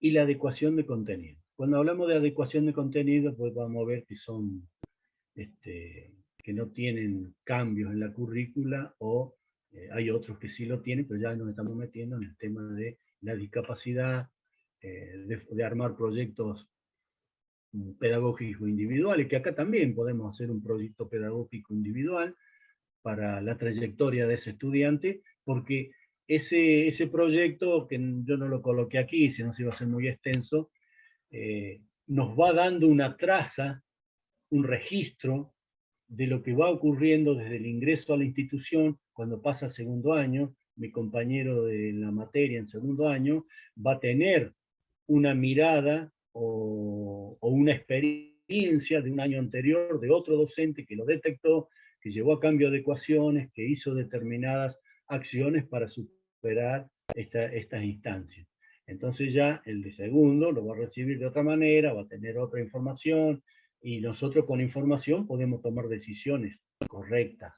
y la adecuación de contenido. Cuando hablamos de adecuación de contenido, pues vamos a ver que son que no tienen cambios en la currícula, o hay otros que sí lo tienen, pero ya nos estamos metiendo en el tema de la discapacidad, de armar proyectos pedagógicos individuales, que acá también podemos hacer un proyecto pedagógico individual para la trayectoria de ese estudiante, porque ese proyecto, que yo no lo coloqué aquí, si no se iba a ser muy extenso, nos va dando una traza, un registro de lo que va ocurriendo desde el ingreso a la institución, cuando pasa a segundo año. Mi compañero de la materia en segundo año va a tener una mirada o una experiencia de un año anterior de otro docente que lo detectó, que llevó a cambio de ecuaciones, que hizo determinadas acciones para superar estas instancias. Entonces ya el de segundo lo va a recibir de otra manera, va a tener otra información, y nosotros con información podemos tomar decisiones correctas.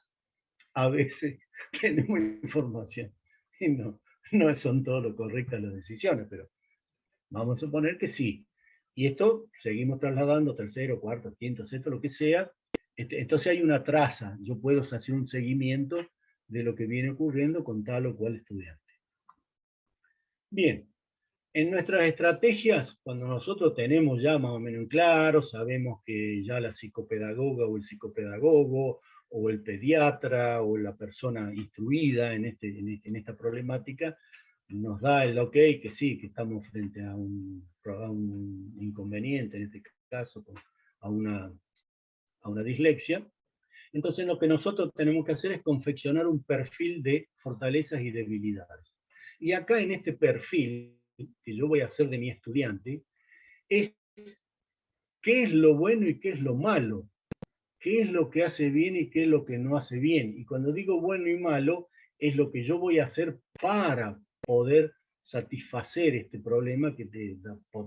A veces tenemos información y no son todo lo correctas las decisiones, pero vamos a suponer que sí. Y esto seguimos trasladando tercero, cuarto, quinto, sexto, lo que sea. Entonces hay una traza. Yo puedo hacer un seguimiento de lo que viene ocurriendo con tal o cual estudiante. Bien, en nuestras estrategias, cuando nosotros tenemos ya más o menos en claro, sabemos que ya la psicopedagoga o el psicopedagogo o el pediatra o la persona instruida en esta problemática nos da el ok, que sí, que estamos frente a un inconveniente, en este caso, a una dislexia. Entonces lo que nosotros tenemos que hacer es confeccionar un perfil de fortalezas y debilidades. Y acá en este perfil que yo voy a hacer de mi estudiante, es qué es lo bueno y qué es lo malo, qué es lo que hace bien y qué es lo que no hace bien. Y cuando digo bueno y malo, es lo que yo voy a hacer para poder satisfacer este problema,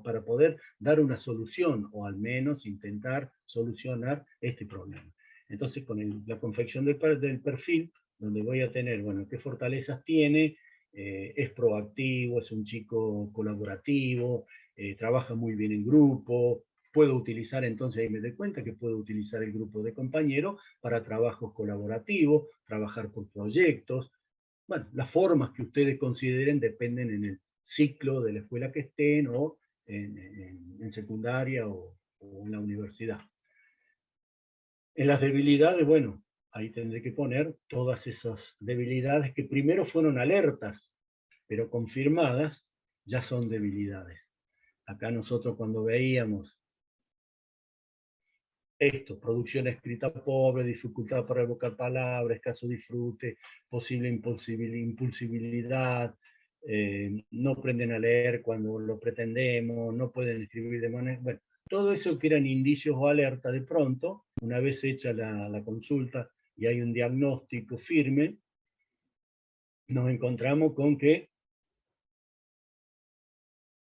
para poder dar una solución, o al menos intentar solucionar este problema. Entonces, con la confección del perfil, donde voy a tener, bueno, qué fortalezas tiene, es proactivo, es un chico colaborativo, trabaja muy bien en grupo, puedo utilizar, entonces ahí me doy cuenta que puedo utilizar el grupo de compañeros para trabajos colaborativos, trabajar por proyectos. Bueno, las formas que ustedes consideren dependen en el ciclo de la escuela que estén, o en secundaria o en la universidad. En las debilidades, bueno, ahí tendré que poner todas esas debilidades que primero fueron alertas, pero confirmadas, ya son debilidades. Acá nosotros cuando veíamos esto, producción escrita pobre, dificultad para evocar palabras, escaso disfrute, posible impulsibilidad, no aprenden a leer cuando lo pretendemos, no pueden escribir de manera... Bueno, todo eso que eran indicios o alerta, de pronto, una vez hecha la consulta y hay un diagnóstico firme, nos encontramos con que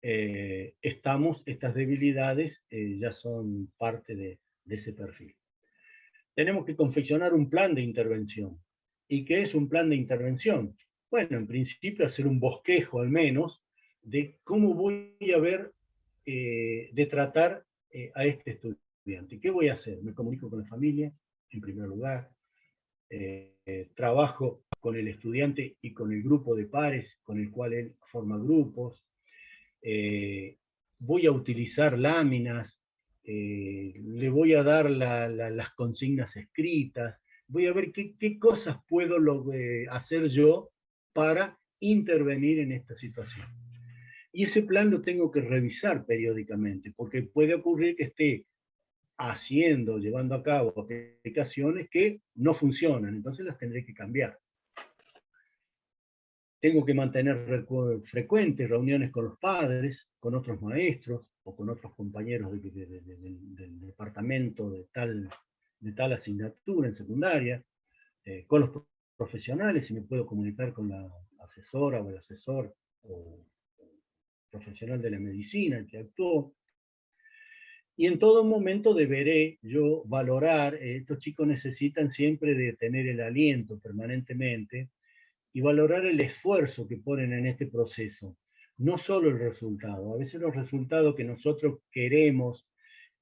estas debilidades ya son parte de ese perfil. Tenemos que confeccionar un plan de intervención. ¿Y qué es un plan de intervención? Bueno, en principio hacer un bosquejo al menos de cómo voy a ver de tratar a este estudiante. ¿Qué voy a hacer? Me comunico con la familia, en primer lugar. Trabajo con el estudiante y con el grupo de pares con el cual él forma grupos. Voy a utilizar láminas, le voy a dar las consignas escritas, voy a ver qué cosas puedo hacer yo para intervenir en esta situación. Y ese plan lo tengo que revisar periódicamente, porque puede ocurrir que esté haciendo, llevando a cabo aplicaciones que no funcionan, entonces las tendré que cambiar. Tengo que mantener frecuentes reuniones con los padres, con otros maestros o con otros compañeros del departamento de tal asignatura en secundaria, con los profesionales, si me puedo comunicar con la asesora o el asesor o profesional de la medicina el que actuó. Y en todo momento deberé yo valorar, estos chicos necesitan siempre de tener el aliento permanentemente y valorar el esfuerzo que ponen en este proceso, no solo el resultado. A veces los resultados que nosotros queremos,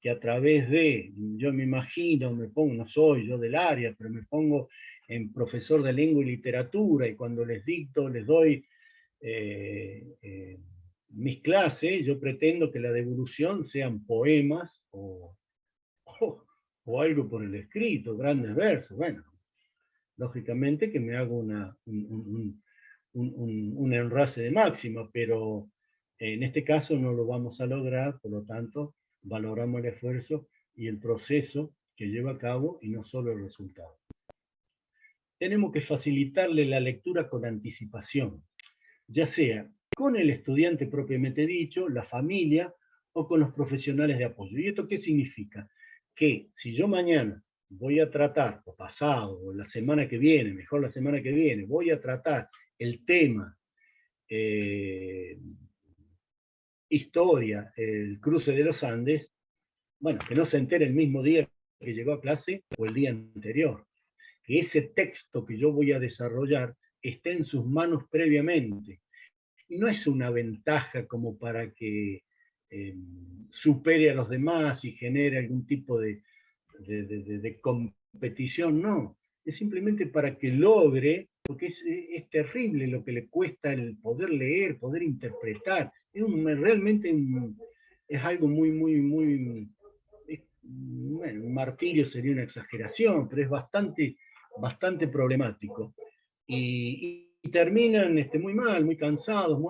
que a través de, yo me imagino, me pongo, no soy yo del área, pero me pongo en profesor de lengua y literatura y cuando les dicto, les doy mis clases, yo pretendo que la devolución sean poemas o algo por el escrito, grandes versos. Bueno, lógicamente que me hago un enrase de máxima, pero en este caso no lo vamos a lograr, por lo tanto, valoramos el esfuerzo y el proceso que lleva a cabo y no solo el resultado. Tenemos que facilitarle la lectura con anticipación, ya sea con el estudiante propiamente dicho, la familia o con los profesionales de apoyo. ¿Y esto qué significa? Que si yo mañana voy a tratar, o pasado, o la semana que viene, mejor la semana que viene, voy a tratar el tema historia, el cruce de los Andes, bueno, que no se entere el mismo día que llegó a clase o el día anterior. Que ese texto que yo voy a desarrollar esté en sus manos previamente. Y no es una ventaja como para que supere a los demás y genere algún tipo de competición, no. Es simplemente para que logre, porque es terrible lo que le cuesta el poder leer, poder interpretar. Realmente es algo muy, bueno, un martirio sería una exageración, pero es bastante problemático. Y terminan muy mal, muy cansados,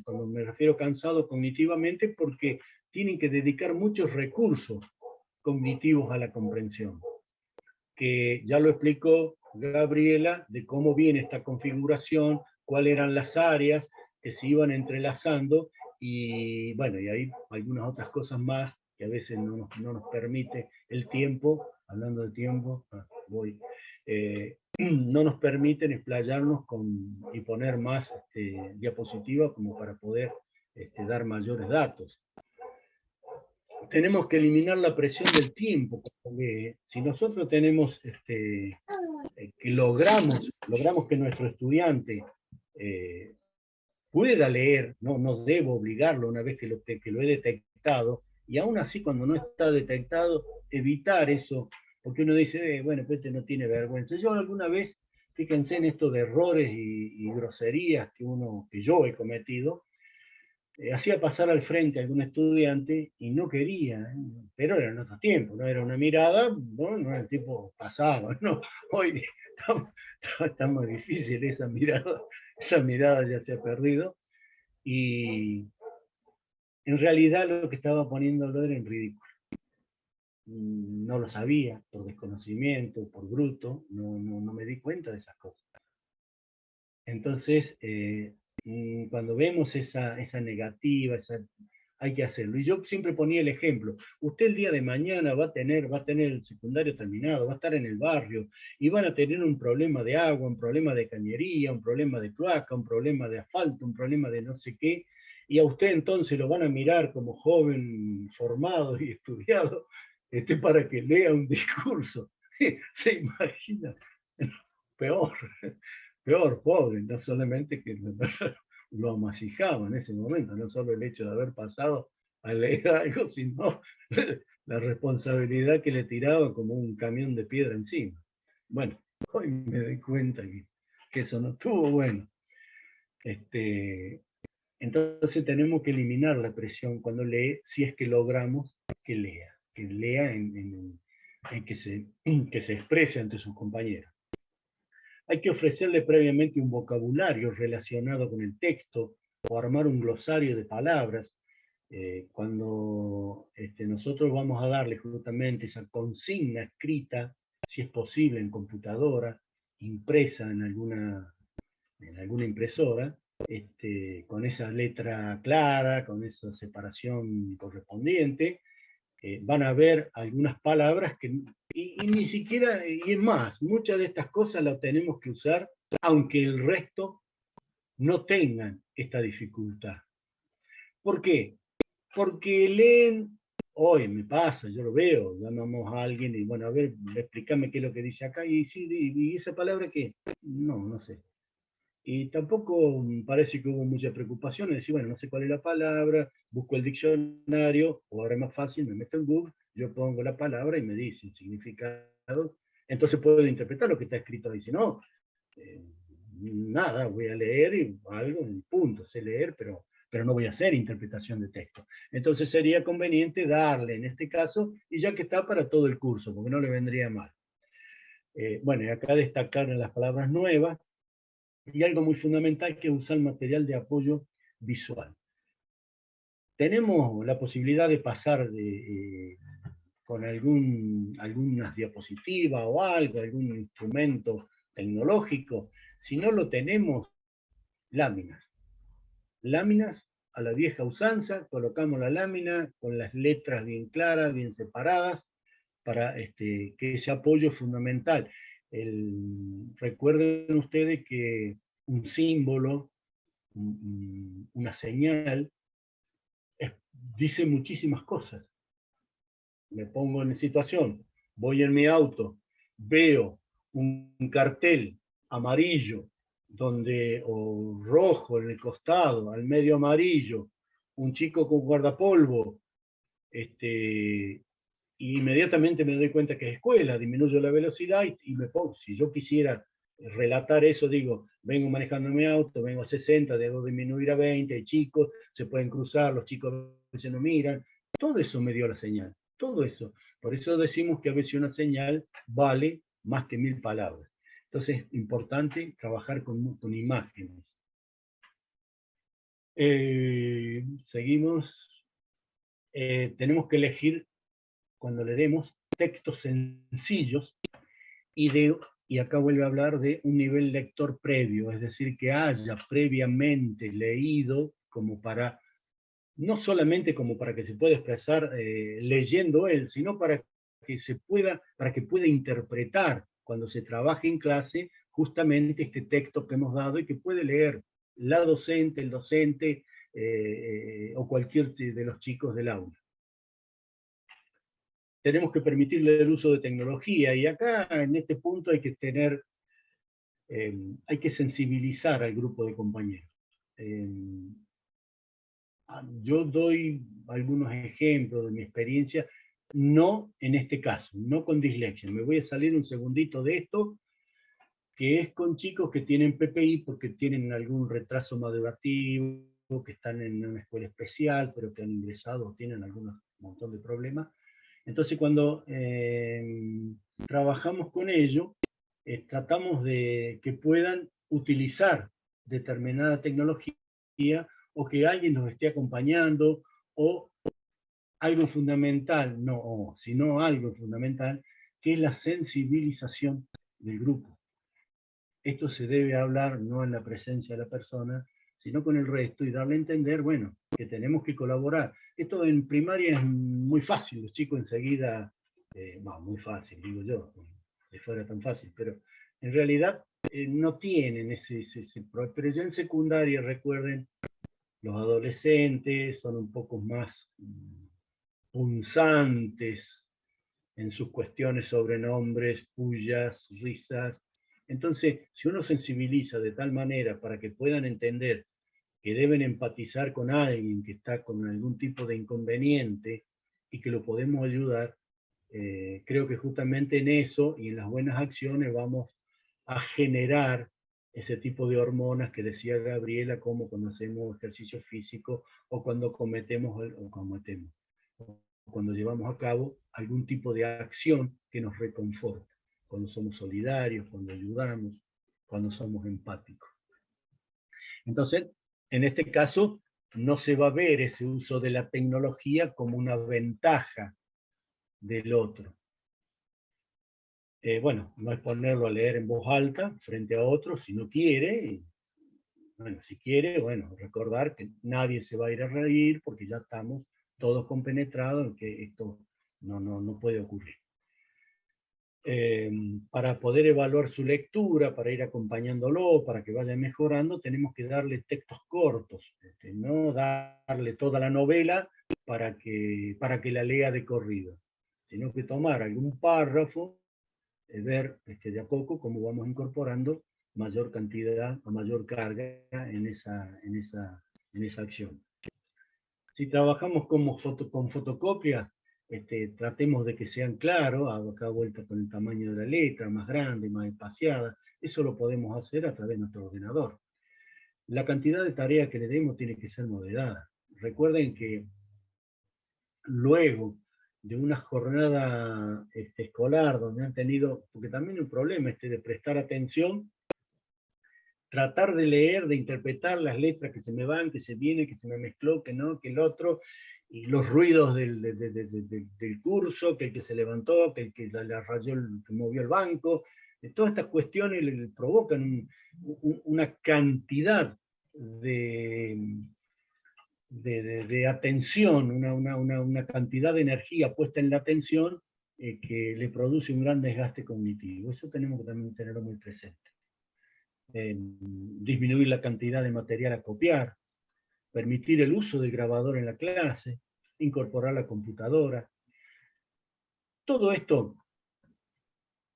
cuando me refiero cansados cognitivamente, porque tienen que dedicar muchos recursos cognitivos a la comprensión, que ya lo explicó Gabriela, de cómo viene esta configuración, cuáles eran las áreas que se iban entrelazando, y bueno, y hay algunas otras cosas más que a veces no nos permite el tiempo, hablando de tiempo, no nos permiten explayarnos y poner más diapositivas como para poder dar mayores datos. Tenemos que eliminar la presión del tiempo, porque si nosotros tenemos que logramos que nuestro estudiante pueda leer, no debo obligarlo una vez que lo he detectado, y aún así cuando no está detectado, evitar eso, porque uno dice, bueno, pues este no tiene vergüenza. Yo alguna vez, fíjense en esto de errores y groserías que yo he cometido, hacía pasar al frente a algún estudiante y no quería, pero era en otro tiempo, no era una mirada, no era el tipo pasado, no, hoy está muy difícil esa mirada ya se ha perdido, y en realidad lo que estaba poniéndolo era en ridículo. No lo sabía, por desconocimiento, por bruto, no me di cuenta de esas cosas. Entonces, cuando vemos esa negativa, hay que hacerlo. Y yo siempre ponía el ejemplo, usted el día de mañana va a tener el secundario terminado, va a estar en el barrio, y van a tener un problema de agua, un problema de cañería, un problema de cloaca, un problema de asfalto, un problema de no sé qué, y a usted entonces lo van a mirar como joven formado y estudiado, para que lea un discurso. Se imagina, peor. Peor, pobre, no solamente que lo amasijaba en ese momento, no solo el hecho de haber pasado a leer algo, sino la responsabilidad que le tiraba como un camión de piedra encima. Bueno, hoy me doy cuenta que eso no estuvo bueno. Entonces tenemos que eliminar la presión cuando lee, si es que logramos que lea en que se exprese ante sus compañeros. Hay que ofrecerle previamente un vocabulario relacionado con el texto o armar un glosario de palabras. Cuando nosotros vamos a darle justamente esa consigna escrita, si es posible en computadora, impresa en alguna impresora, con esa letra clara, con esa separación correspondiente, van a ver algunas palabras que, y ni siquiera, y es más, muchas de estas cosas las tenemos que usar, aunque el resto no tengan esta dificultad. ¿Por qué? Porque leen, hoy me pasa, yo lo veo, llamamos a alguien y bueno, a ver, explícame qué es lo que dice acá, y sí, y esa palabra qué, no sé. Y tampoco parece que hubo mucha preocupación en decir, bueno, no sé cuál es la palabra, busco el diccionario, o ahora es más fácil, me meto en Google, yo pongo la palabra y me dice el significado, entonces puedo interpretar lo que está escrito ahí. Si no, eh, nada, voy a leer y algo, y punto, sé leer, pero no voy a hacer interpretación de texto. Entonces sería conveniente darle, en este caso, y ya que está para todo el curso, porque no le vendría mal. Bueno, y acá destacar las palabras nuevas, y algo muy fundamental que es usar material de apoyo visual. Tenemos la posibilidad de pasar con algunas diapositivas o algo, algún instrumento tecnológico. Si no lo tenemos, láminas. Láminas a la vieja usanza, colocamos la lámina con las letras bien claras, bien separadas, para que ese apoyo es fundamental. Recuerden ustedes que un símbolo, una señal, dice muchísimas cosas. Me pongo en situación, voy en mi auto, veo un cartel amarillo, o rojo en el costado, al medio amarillo, un chico con guardapolvo, y inmediatamente me doy cuenta que es escuela, disminuyo la velocidad y me pongo, si yo quisiera relatar eso, digo, vengo manejando mi auto, vengo a 60, debo disminuir a 20, hay chicos, se pueden cruzar, los chicos a veces no miran, todo eso me dio la señal, todo eso. Por eso decimos que a veces una señal vale más que 1000 palabras. Entonces es importante trabajar con imágenes. Seguimos. Tenemos que elegir, cuando le demos, textos sencillos y acá vuelve a hablar de un nivel lector previo, es decir, que haya previamente leído como para, no solamente como para que se pueda expresar leyendo él, sino para que pueda interpretar cuando se trabaje en clase justamente este texto que hemos dado y que puede leer la docente, el docente o cualquier de los chicos del aula. Tenemos que permitirle el uso de tecnología y acá en este punto hay que hay que sensibilizar al grupo de compañeros. Yo doy algunos ejemplos de mi experiencia, no en este caso, no con dislexia. Me voy a salir un segundito de esto, que es con chicos que tienen PPI porque tienen algún retraso madurativo, que están en una escuela especial, pero que han ingresado o tienen algún montón de problemas. Entonces, cuando trabajamos con ellos, tratamos de que puedan utilizar determinada tecnología o que alguien nos esté acompañando o algo fundamental, sino algo fundamental, que es la sensibilización del grupo. Esto se debe hablar no en la presencia de la persona, sino con el resto y darle a entender, bueno, que tenemos que colaborar. Esto en primaria es muy fácil, los chicos enseguida, muy fácil, digo yo, si fuera tan fácil, pero en realidad no tienen pero ya en secundaria, recuerden, los adolescentes son un poco más punzantes en sus cuestiones sobre nombres, pullas, risas. Entonces, si uno sensibiliza de tal manera para que puedan entender que deben empatizar con alguien que está con algún tipo de inconveniente y que lo podemos ayudar, creo que justamente en eso y en las buenas acciones vamos a generar ese tipo de hormonas que decía Gabriela, como cuando hacemos ejercicio físico o cuando cuando llevamos a cabo algún tipo de acción que nos reconforta, cuando somos solidarios, cuando ayudamos, cuando somos empáticos. Entonces, en este caso, no se va a ver ese uso de la tecnología como una ventaja del otro. Bueno, no es ponerlo a leer en voz alta frente a otro si no quiere. Bueno, si quiere, bueno, recordar que nadie se va a ir a reír porque ya estamos todos compenetrados en que esto no puede ocurrir. Para poder evaluar su lectura, para ir acompañándolo, para que vaya mejorando, tenemos que darle textos cortos, no darle toda la novela para que la lea de corrido, sino que tomar algún párrafo, ver de a poco cómo vamos incorporando mayor cantidad o mayor carga en esa acción. Si trabajamos con fotocopias, tratemos de que sean claros, hago acá vuelta con el tamaño de la letra, más grande, más espaciada. Eso lo podemos hacer a través de nuestro ordenador. La cantidad de tareas que le demos tiene que ser moderada. Recuerden que luego de una jornada escolar donde han tenido, porque también hay un problema de prestar atención, tratar de leer, de interpretar las letras que se me van, que se vienen, que se me mezcló, que no, que el otro, y los ruidos del curso, que el que se levantó, que el que la rayó, que movió el banco, todas estas cuestiones le provocan una cantidad de atención, una cantidad de energía puesta en la atención que le produce un gran desgaste cognitivo. Eso tenemos que también tenerlo muy presente. Disminuir la cantidad de material a copiar, permitir el uso del grabador en la clase, incorporar la computadora. Todo esto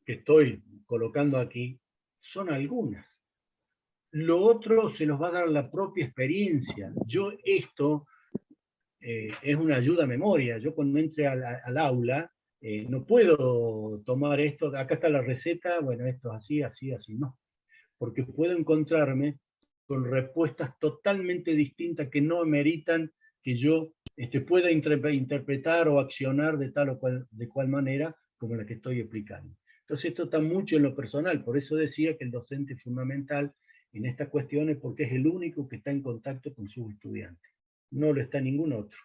que estoy colocando aquí son algunas. Lo otro se los va a dar la propia experiencia. Esto es una ayuda a memoria. Yo cuando entre al aula, no puedo tomar esto, acá está la receta, bueno, esto es así, así, así, no. Porque puedo encontrarme con respuestas totalmente distintas que no ameritan que yo pueda interpretar o accionar de cual manera como la que estoy explicando. Entonces esto está mucho en lo personal, por eso decía que el docente es fundamental en estas cuestiones porque es el único que está en contacto con sus estudiantes. No lo está ningún otro.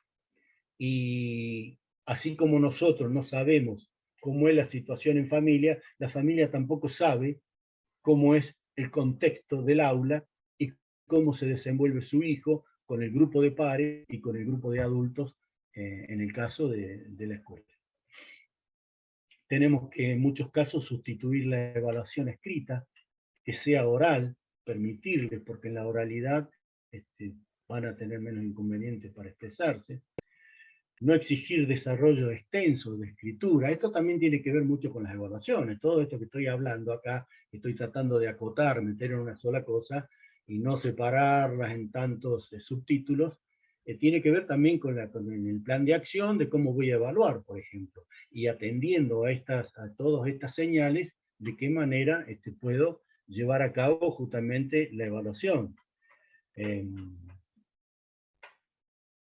Y así como nosotros no sabemos cómo es la situación en familia, la familia tampoco sabe cómo es el contexto del aula y cómo se desenvuelve su hijo con el grupo de pares y con el grupo de adultos en el caso de la escuela. Tenemos que en muchos casos sustituir la evaluación escrita, que sea oral, permitirles, porque en la oralidad van a tener menos inconvenientes para expresarse. No exigir desarrollo extenso de escritura. Esto también tiene que ver mucho con las evaluaciones. Todo esto que estoy hablando acá, estoy tratando de acotar, meter en una sola cosa y no separarlas en tantos subtítulos, tiene que ver también con el plan de acción de cómo voy a evaluar, por ejemplo, y atendiendo a todas estas señales, de qué manera puedo llevar a cabo justamente la evaluación.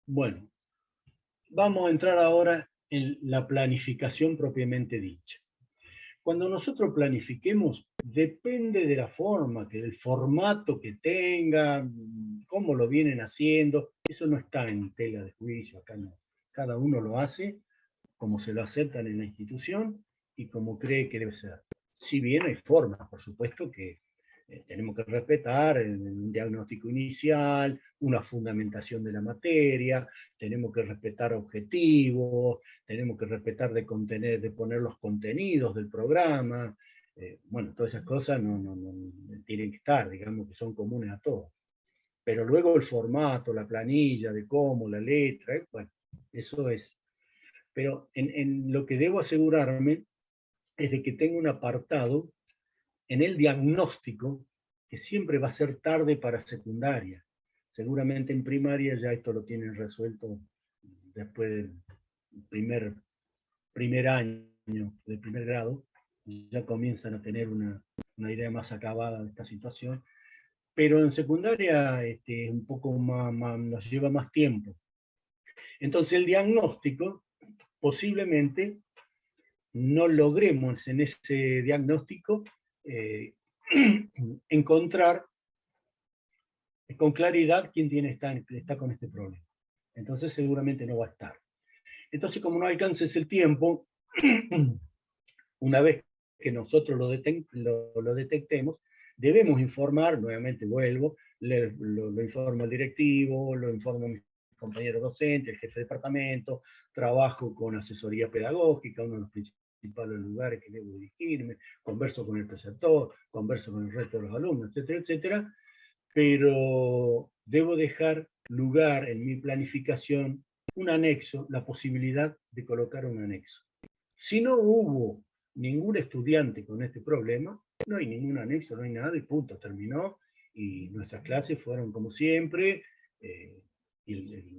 Bueno, vamos a entrar ahora en la planificación propiamente dicha. Cuando nosotros planifiquemos, depende de la forma, del formato que tenga, cómo lo vienen haciendo, eso no está en tela de juicio, acá no. Cada uno lo hace como se lo aceptan en la institución y como cree que debe ser. Si bien hay formas, por supuesto, que tenemos que respetar un diagnóstico inicial, una fundamentación de la materia, tenemos que respetar objetivos, tenemos que respetar de poner los contenidos del programa, bueno, todas esas cosas no tienen que estar, digamos que son comunes a todos. Pero luego el formato, la planilla, de cómo, la letra, bueno, eso es. Pero en lo que debo asegurarme es de que tenga un apartado en el diagnóstico, que siempre va a ser tarde para secundaria. seguramente en primaria ya esto lo tienen resuelto después del primer año, del primer grado, ya comienzan a tener una idea más acabada de esta situación, pero en secundaria un poco nos lleva más tiempo. Entonces el diagnóstico, posiblemente no logremos en ese diagnóstico encontrar con claridad quién está con este problema. Entonces seguramente no va a estar. Entonces, como no alcances el tiempo, una vez que nosotros lo detectemos, debemos informar, nuevamente vuelvo, lo informo al directivo, lo informo a mis compañeros docentes, el jefe de departamento, trabajo con asesoría pedagógica, uno de los principales lugares que debo dirigirme, converso con el preceptor, converso con el resto de los alumnos, etcétera, etcétera, pero debo dejar lugar en mi planificación un anexo, la posibilidad de colocar un anexo. Si no hubo ningún estudiante con este problema, no hay ningún anexo, no hay nada, y punto, terminó, y nuestras clases fueron como siempre, y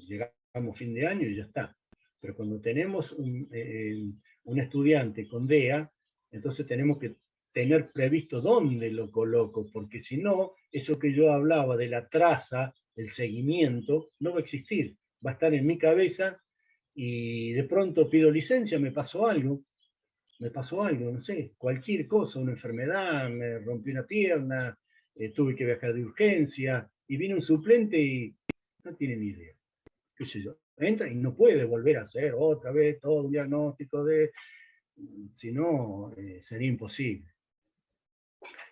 llegamos fin de año y ya está. Pero cuando tenemos un estudiante con DEA, entonces tenemos que tener previsto dónde lo coloco, porque si no, eso que yo hablaba de la traza, el seguimiento, no va a existir. Va a estar en mi cabeza y de pronto pido licencia, me pasó algo, no sé, cualquier cosa, una enfermedad, me rompí una pierna, tuve que viajar de urgencia, y vino un suplente y no tiene ni idea. ¿Qué sé yo? Entra y no puede volver a hacer otra vez todo un diagnóstico si no, sería imposible.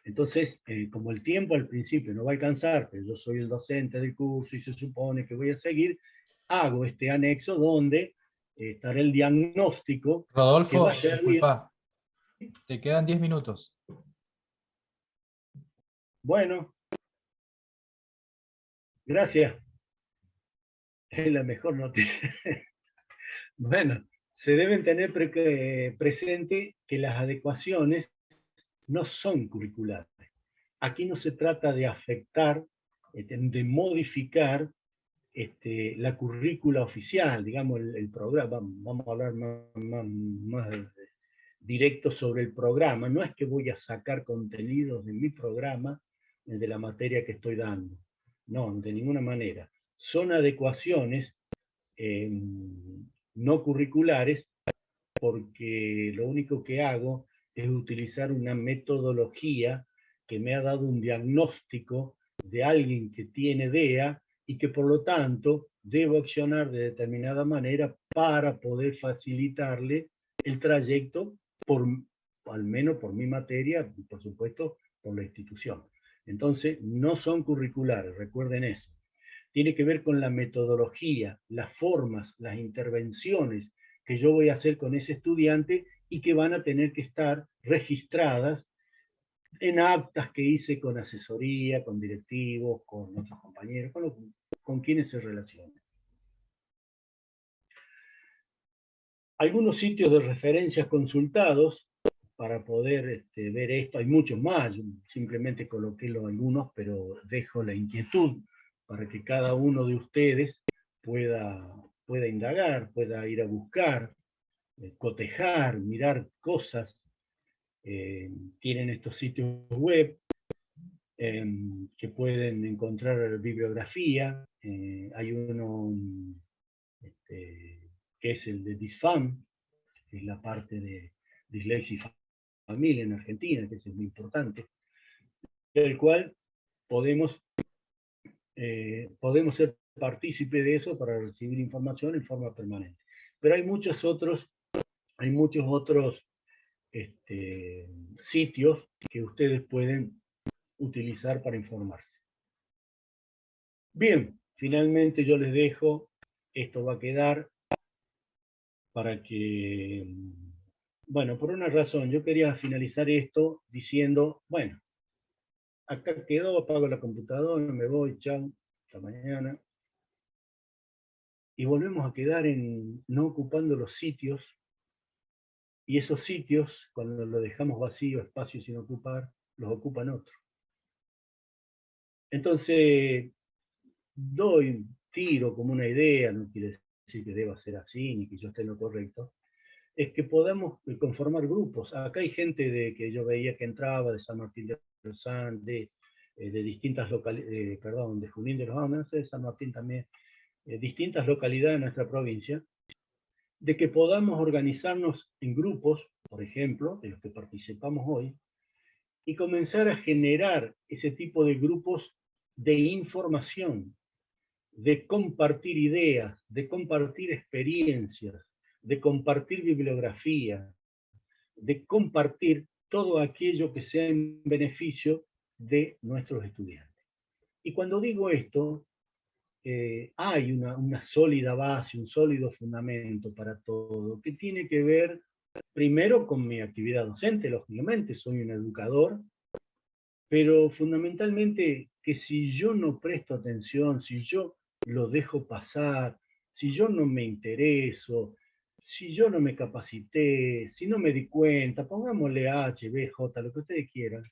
Entonces, como el tiempo al principio no va a alcanzar, pero yo soy el docente del curso y se supone que voy a seguir, hago este anexo donde estará el diagnóstico que va Rodolfo, a servir. disculpa, te quedan 10 minutos. Bueno, gracias. Es la mejor noticia. Bueno, se deben tener presente que las adecuaciones no son curriculares. Aquí no se trata de afectar, de modificar la currícula oficial, digamos, el programa. Vamos a hablar más directo sobre el programa. No es que voy a sacar contenidos de mi programa, de la materia que estoy dando. No, de ninguna manera. Son adecuaciones no curriculares, porque lo único que hago es utilizar una metodología que me ha dado un diagnóstico de alguien que tiene DEA y que por lo tanto debo accionar de determinada manera para poder facilitarle el trayecto, al menos por mi materia y por supuesto por la institución. Entonces, no son curriculares, recuerden eso. Tiene que ver con la metodología, las formas, las intervenciones que yo voy a hacer con ese estudiante y que van a tener que estar registradas en actas que hice con asesoría, con directivos, con otros compañeros, con quienes se relacionan. Algunos sitios de referencias consultados para poder ver esto, hay muchos más, yo simplemente coloqué algunos, pero dejo la inquietud para que cada uno de ustedes pueda indagar, pueda ir a buscar, cotejar, mirar cosas. Tienen estos sitios web que pueden encontrar bibliografía. Hay uno que es el de DISFAM, que es la parte de dislexia y familia en Argentina, que es muy importante, del cual podemos ser partícipe de eso para recibir información en forma permanente. Pero hay muchos otros sitios que ustedes pueden utilizar para informarse. Bien, finalmente yo les dejo, esto va a quedar para que, bueno, por una razón, yo quería finalizar esto diciendo, bueno, acá quedó, apago la computadora, me voy, chao, hasta mañana. Y volvemos a quedar en no ocupando los sitios, y esos sitios, cuando lo dejamos vacío, espacio sin ocupar, los ocupan otros. Entonces, doy, tiro como una idea, no quiere decir que deba ser así, ni que yo esté en lo correcto, es que podamos conformar grupos. Acá hay gente que yo veía que entraba de San Martín de los Andes, de distintas localidades, perdón, de Junín de los Andes, de San Martín también, distintas localidades de nuestra provincia, de que podamos organizarnos en grupos, por ejemplo, de los que participamos hoy, y comenzar a generar ese tipo de grupos de información, de compartir ideas, de compartir experiencias, de compartir bibliografía, de compartir todo aquello que sea en beneficio de nuestros estudiantes. Y cuando digo esto, hay una sólida base, un sólido fundamento para todo, que tiene que ver primero con mi actividad docente, lógicamente, soy un educador, pero fundamentalmente que si yo no presto atención, si yo lo dejo pasar, si yo no me intereso, si yo no me capacité, si no me di cuenta, pongámosle H, B, J, lo que ustedes quieran,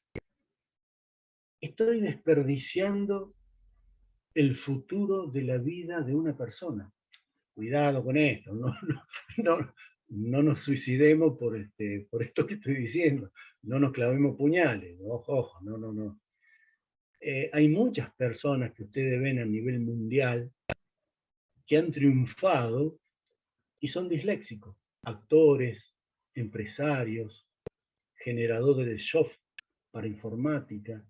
estoy desperdiciando el futuro de la vida de una persona. Cuidado con esto, no nos suicidemos por esto que estoy diciendo, no nos clavemos puñales, ojo, no. Hay muchas personas que ustedes ven a nivel mundial que han triunfado y son disléxicos, actores, empresarios, generadores de software para informática.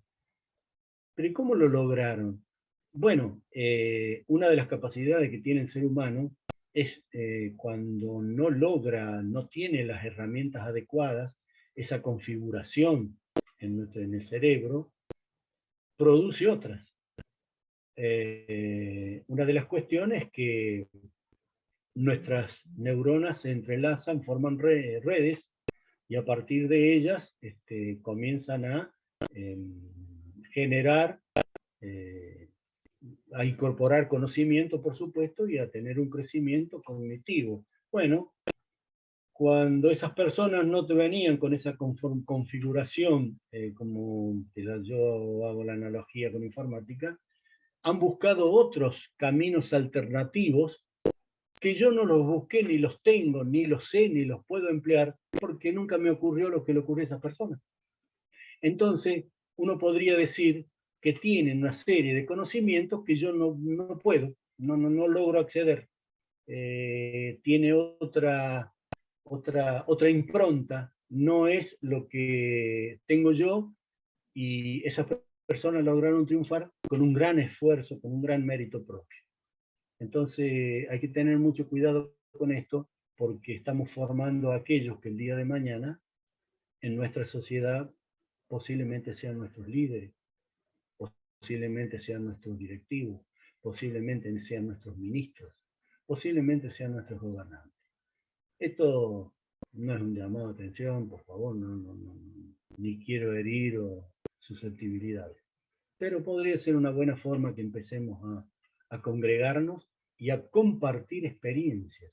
Pero ¿y cómo lo lograron? Bueno, una de las capacidades que tiene el ser humano es cuando no tiene las herramientas adecuadas, esa configuración en el cerebro, produce otras. Una de las cuestiones es que nuestras neuronas se entrelazan, forman redes, y a partir de ellas comienzan a generar, a incorporar conocimiento, por supuesto, y a tener un crecimiento cognitivo. Bueno, cuando esas personas no te venían con esa configuración, como yo hago la analogía con informática, han buscado otros caminos alternativos que yo no los busqué, ni los tengo, ni los sé, ni los puedo emplear, porque nunca me ocurrió lo que le ocurrió a esas personas. Entonces, uno podría decir que tienen una serie de conocimientos que yo no puedo, no logro acceder. Tiene otra impronta, no es lo que tengo yo, y esas personas lograron triunfar con un gran esfuerzo, con un gran mérito propio. Entonces hay que tener mucho cuidado con esto, porque estamos formando a aquellos que el día de mañana en nuestra sociedad posiblemente sean nuestros líderes, posiblemente sean nuestros directivos, posiblemente sean nuestros ministros, posiblemente sean nuestros gobernantes. Esto no es un llamado de atención, por favor, ni quiero herir susceptibilidades. Pero podría ser una buena forma que empecemos a congregarnos y a compartir experiencias.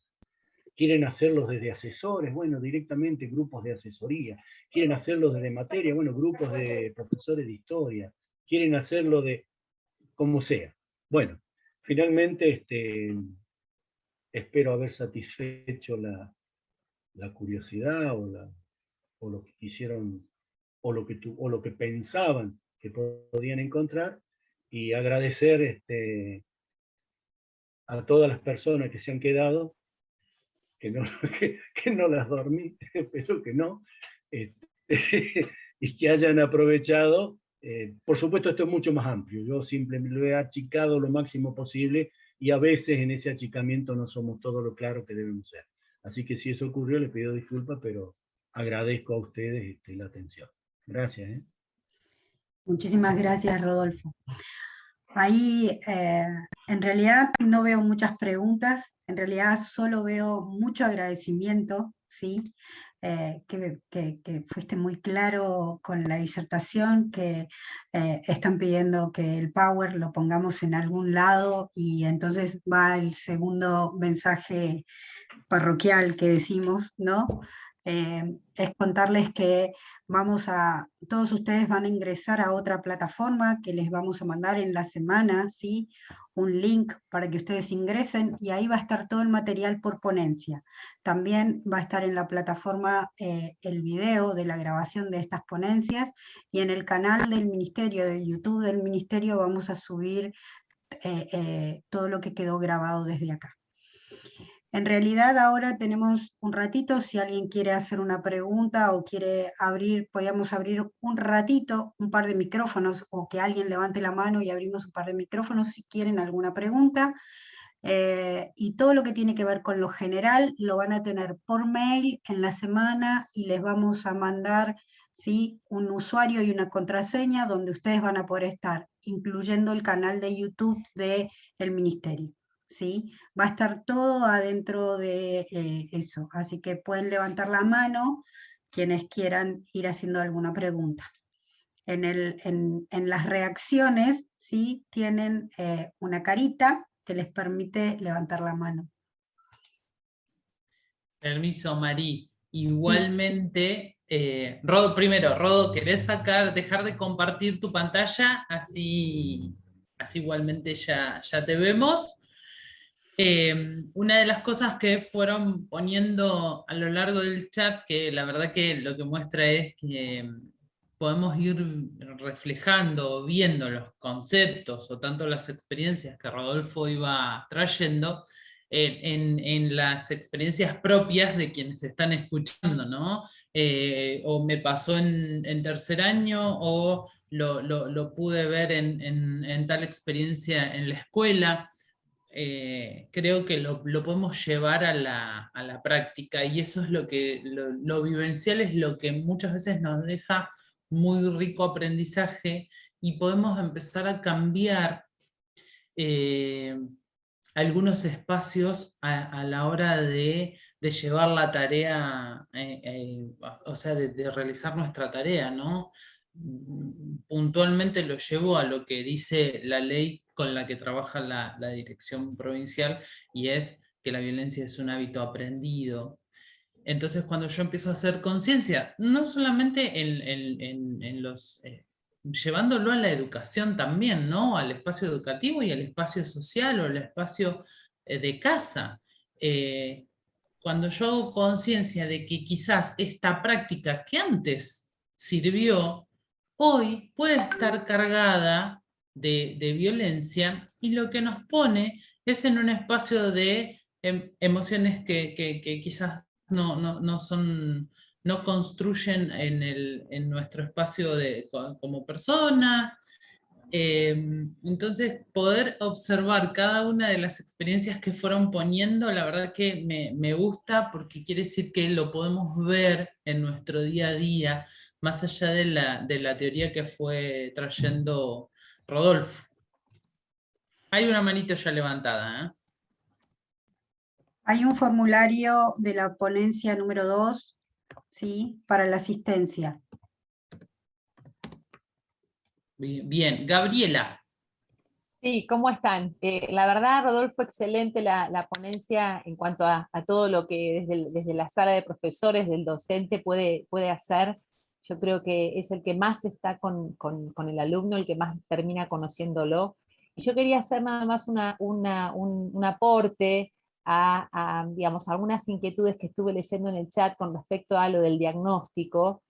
Quieren hacerlos desde asesores, bueno, directamente grupos de asesoría. Quieren hacerlo desde materia, bueno, grupos de profesores de historia. Quieren hacerlo de como sea. Bueno, finalmente espero haber satisfecho la curiosidad o lo que quisieron o lo que pensaban que podían encontrar, y agradecer a todas las personas que se han quedado, que no, que no las dormí, espero que no, y que hayan aprovechado. Por supuesto, esto es mucho más amplio, yo simplemente lo he achicado lo máximo posible, y a veces en ese achicamiento no somos todo lo claro que debemos ser. Así que si eso ocurrió, les pido disculpas, pero agradezco a ustedes la atención. Gracias. Muchísimas gracias, Rodolfo. Ahí en realidad no veo muchas preguntas, en realidad solo veo mucho agradecimiento, ¿sí? Que fuiste muy claro con la disertación, que están pidiendo que el Power lo pongamos en algún lado, y entonces va el segundo mensaje parroquial que decimos, ¿no? Es contarles que todos ustedes van a ingresar a otra plataforma que les vamos a mandar en la semana, ¿sí? un link para que ustedes ingresen y ahí va a estar todo el material por ponencia. También va a estar en la plataforma el video de la grabación de estas ponencias, y en el canal del Ministerio, de YouTube del Ministerio, vamos a subir todo lo que quedó grabado desde acá. En realidad ahora tenemos un ratito, si alguien quiere hacer una pregunta o quiere abrir, podríamos abrir un ratito, un par de micrófonos, o que alguien levante la mano y abrimos un par de micrófonos si quieren alguna pregunta. Y todo lo que tiene que ver con lo general lo van a tener por mail en la semana, y les vamos a mandar, ¿sí?, un usuario y una contraseña donde ustedes van a poder estar, incluyendo el canal de YouTube del Ministerio. ¿Sí? Va a estar todo adentro de eso, así que pueden levantar la mano quienes quieran ir haciendo alguna pregunta. En las reacciones, ¿sí?, tienen una carita que les permite levantar la mano. Permiso, Marí. Igualmente, Rodo, primero, Rodo, ¿querés dejar de compartir tu pantalla? Así igualmente ya te vemos. Una de las cosas que fueron poniendo a lo largo del chat, que la verdad que lo que muestra es que podemos ir reflejando, viendo los conceptos o tanto las experiencias que Rodolfo iba trayendo en las experiencias propias de quienes están escuchando, ¿no? O me pasó en tercer año, o lo pude ver en tal experiencia en la escuela. Creo que lo podemos llevar a la práctica, y eso es lo vivencial es lo que muchas veces nos deja muy rico aprendizaje, y podemos empezar a cambiar algunos espacios a la hora de llevar la tarea, o sea, de realizar nuestra tarea, ¿no? Puntualmente lo llevo a lo que dice la ley con la que trabaja la dirección provincial, y es que la violencia es un hábito aprendido. Entonces, cuando yo empiezo a hacer conciencia, no solamente en los... llevándolo a la educación también, ¿no? Al espacio educativo y al espacio social o al espacio de casa. Cuando yo hago conciencia de que quizás esta práctica que antes sirvió, hoy puede estar cargada de violencia, y lo que nos pone es en un espacio de emociones que quizás no construyen en nuestro espacio como persona. Entonces, poder observar cada una de las experiencias que fueron poniendo, la verdad que me gusta, porque quiere decir que lo podemos ver en nuestro día a día, más allá de la teoría que fue trayendo Rodolfo. Hay una manito ya levantada, ¿eh? Hay un formulario de la ponencia número 2, ¿sí?, para la asistencia. Bien, Gabriela. Sí, ¿cómo están? La verdad, Rodolfo, excelente la ponencia en cuanto a todo lo que desde la sala de profesores, del docente puede hacer. Yo creo que es el que más está con el alumno, el que más termina conociéndolo. Y yo quería hacer nada más un aporte digamos, algunas inquietudes que estuve leyendo en el chat con respecto a lo del diagnóstico.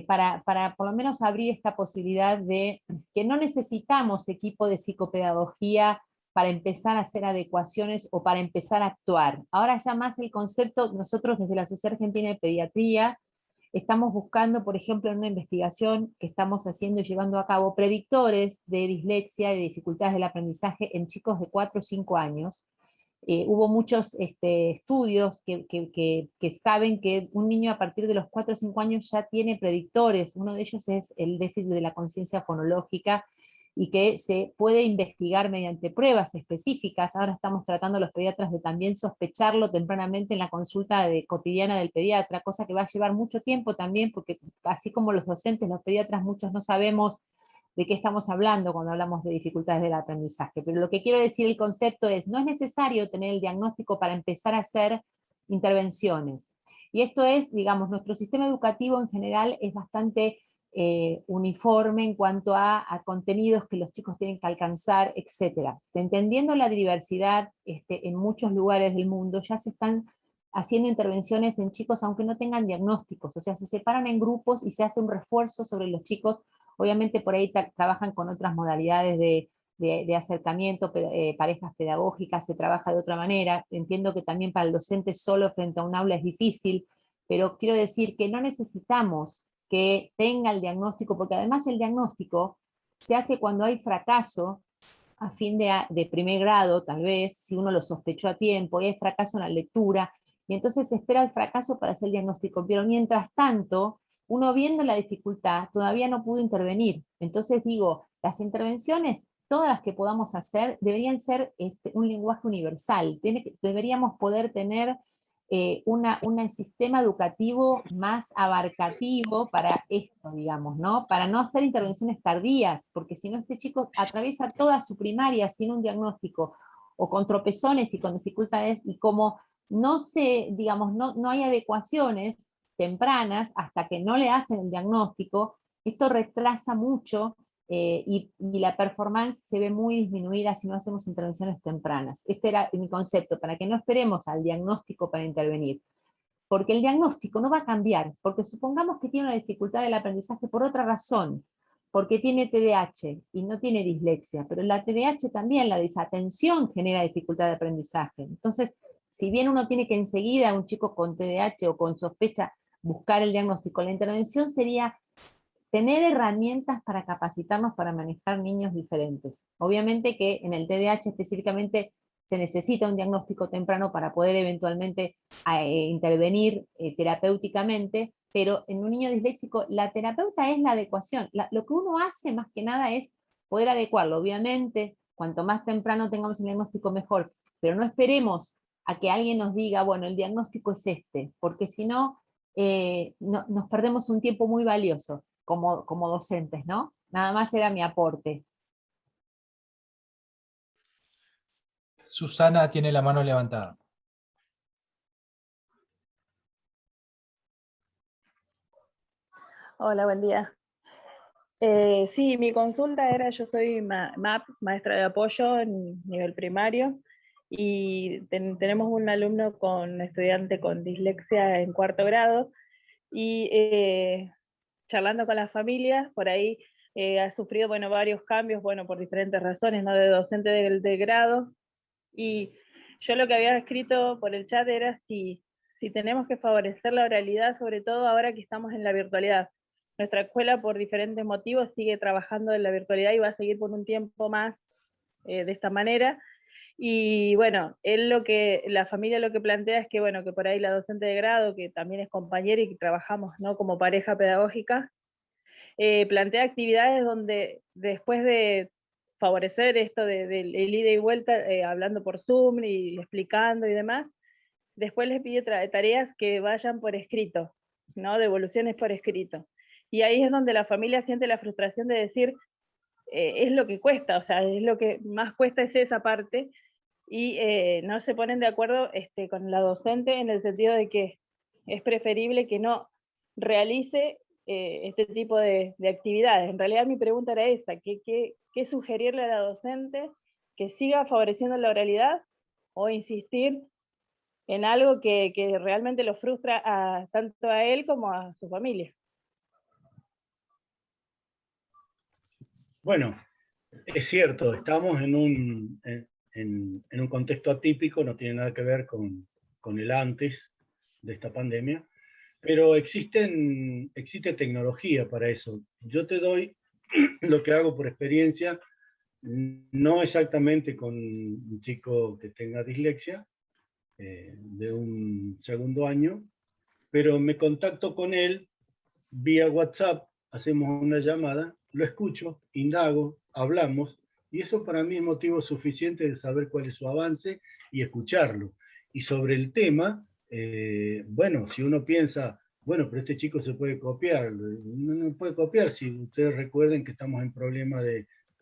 Para por lo menos abrir esta posibilidad de que no necesitamos equipo de psicopedagogía para empezar a hacer adecuaciones o para empezar a actuar. Ahora ya más el concepto, nosotros desde la Sociedad Argentina de Pediatría estamos buscando, por ejemplo, en una investigación que estamos haciendo y llevando a cabo, predictores de dislexia y de dificultades del aprendizaje en chicos de 4 o 5 años. Hubo muchos estudios que saben que un niño a partir de los 4 o 5 años ya tiene predictores. Uno de ellos es el déficit de la conciencia fonológica, y que se puede investigar mediante pruebas específicas. Ahora estamos tratando los pediatras de también sospecharlo tempranamente en la consulta cotidiana del pediatra, cosa que va a llevar mucho tiempo también, porque así como los docentes, los pediatras, muchos no sabemos de qué estamos hablando cuando hablamos de dificultades del aprendizaje. Pero lo que quiero decir, el concepto es, no es necesario tener el diagnóstico para empezar a hacer intervenciones. Y esto es, digamos, nuestro sistema educativo en general es bastante uniforme en cuanto a contenidos que los chicos tienen que alcanzar, etc. Entendiendo la diversidad en muchos lugares del mundo, ya se están haciendo intervenciones en chicos aunque no tengan diagnósticos, o sea, se separan en grupos y se hace un refuerzo sobre los chicos. Obviamente por ahí trabajan con otras modalidades de acercamiento, parejas pedagógicas, se trabaja de otra manera. Entiendo que también para el docente solo frente a un aula es difícil, pero quiero decir que no necesitamos que tenga el diagnóstico, porque además el diagnóstico se hace cuando hay fracaso a fin de primer grado, tal vez, si uno lo sospechó a tiempo, y hay fracaso en la lectura, y entonces se espera el fracaso para hacer el diagnóstico, pero mientras tanto, uno viendo la dificultad, todavía no pudo intervenir. Entonces digo, las intervenciones, todas las que podamos hacer, deberían ser un lenguaje universal. Deberíamos poder tener un sistema educativo más abarcativo para esto, digamos, ¿no? Para no hacer intervenciones tardías, porque si no este chico atraviesa toda su primaria sin un diagnóstico, o con tropezones y con dificultades, y como no se, digamos, no hay adecuaciones tempranas hasta que no le hacen el diagnóstico, esto retrasa mucho y la performance se ve muy disminuida si no hacemos intervenciones tempranas. Este era mi concepto, para que no esperemos al diagnóstico para intervenir. Porque el diagnóstico no va a cambiar, porque supongamos que tiene una dificultad del aprendizaje por otra razón, porque tiene TDAH y no tiene dislexia, pero la TDAH también, la desatención genera dificultad de aprendizaje. Entonces, si bien uno tiene que enseguida a un chico con TDAH o con sospecha buscar el diagnóstico, la intervención sería tener herramientas para capacitarnos para manejar niños diferentes. Obviamente que en el TDAH específicamente se necesita un diagnóstico temprano para poder eventualmente intervenir terapéuticamente, pero en un niño disléxico la terapeuta es la adecuación. Lo que uno hace más que nada es poder adecuarlo. Obviamente, cuanto más temprano tengamos el diagnóstico mejor, pero no esperemos a que alguien nos diga, bueno, el diagnóstico es este, porque si no, nos perdemos un tiempo muy valioso como docentes, ¿no? Nada más era mi aporte. Susana tiene la mano levantada. Hola, buen día. Sí, mi consulta era, yo soy MAP, maestra de apoyo en nivel primario, y tenemos un alumno estudiante con dislexia en 4º grado, y charlando con las familias, por ahí ha sufrido, bueno, varios cambios, bueno, por diferentes razones, ¿no? De docente de grado, y yo lo que había escrito por el chat era si tenemos que favorecer la oralidad, sobre todo ahora que estamos en la virtualidad. Nuestra escuela, por diferentes motivos, sigue trabajando en la virtualidad y va a seguir por un tiempo más de esta manera. Y bueno, la familia lo que plantea es que, bueno, que por ahí la docente de grado, que también es compañera y que trabajamos, ¿no?, como pareja pedagógica, plantea actividades donde después de favorecer esto del ida y vuelta, hablando por Zoom y explicando y demás, después les pide tareas que vayan por escrito, ¿no?, devoluciones por escrito. Y ahí es donde la familia siente la frustración de decir, es lo que cuesta, o sea, es lo que más cuesta es esa parte, y no se ponen de acuerdo con la docente en el sentido de que es preferible que no realice este tipo de actividades. En realidad mi pregunta era esa, ¿qué sugerirle a la docente? ¿Que siga favoreciendo la oralidad o insistir en algo que realmente lo frustra tanto a él como a su familia? Bueno, es cierto, estamos en un contexto atípico, no tiene nada que ver con el antes de esta pandemia, pero existe tecnología para eso. Yo te doy lo que hago por experiencia, no exactamente con un chico que tenga dislexia, de un 2º año, pero me contacto con él vía WhatsApp, hacemos una llamada, lo escucho, indago, hablamos, y eso para mí es motivo suficiente de saber cuál es su avance y escucharlo. Y sobre el tema, bueno, si uno piensa, bueno, pero este chico se puede copiar, no puede copiar, si ustedes recuerden que estamos en problema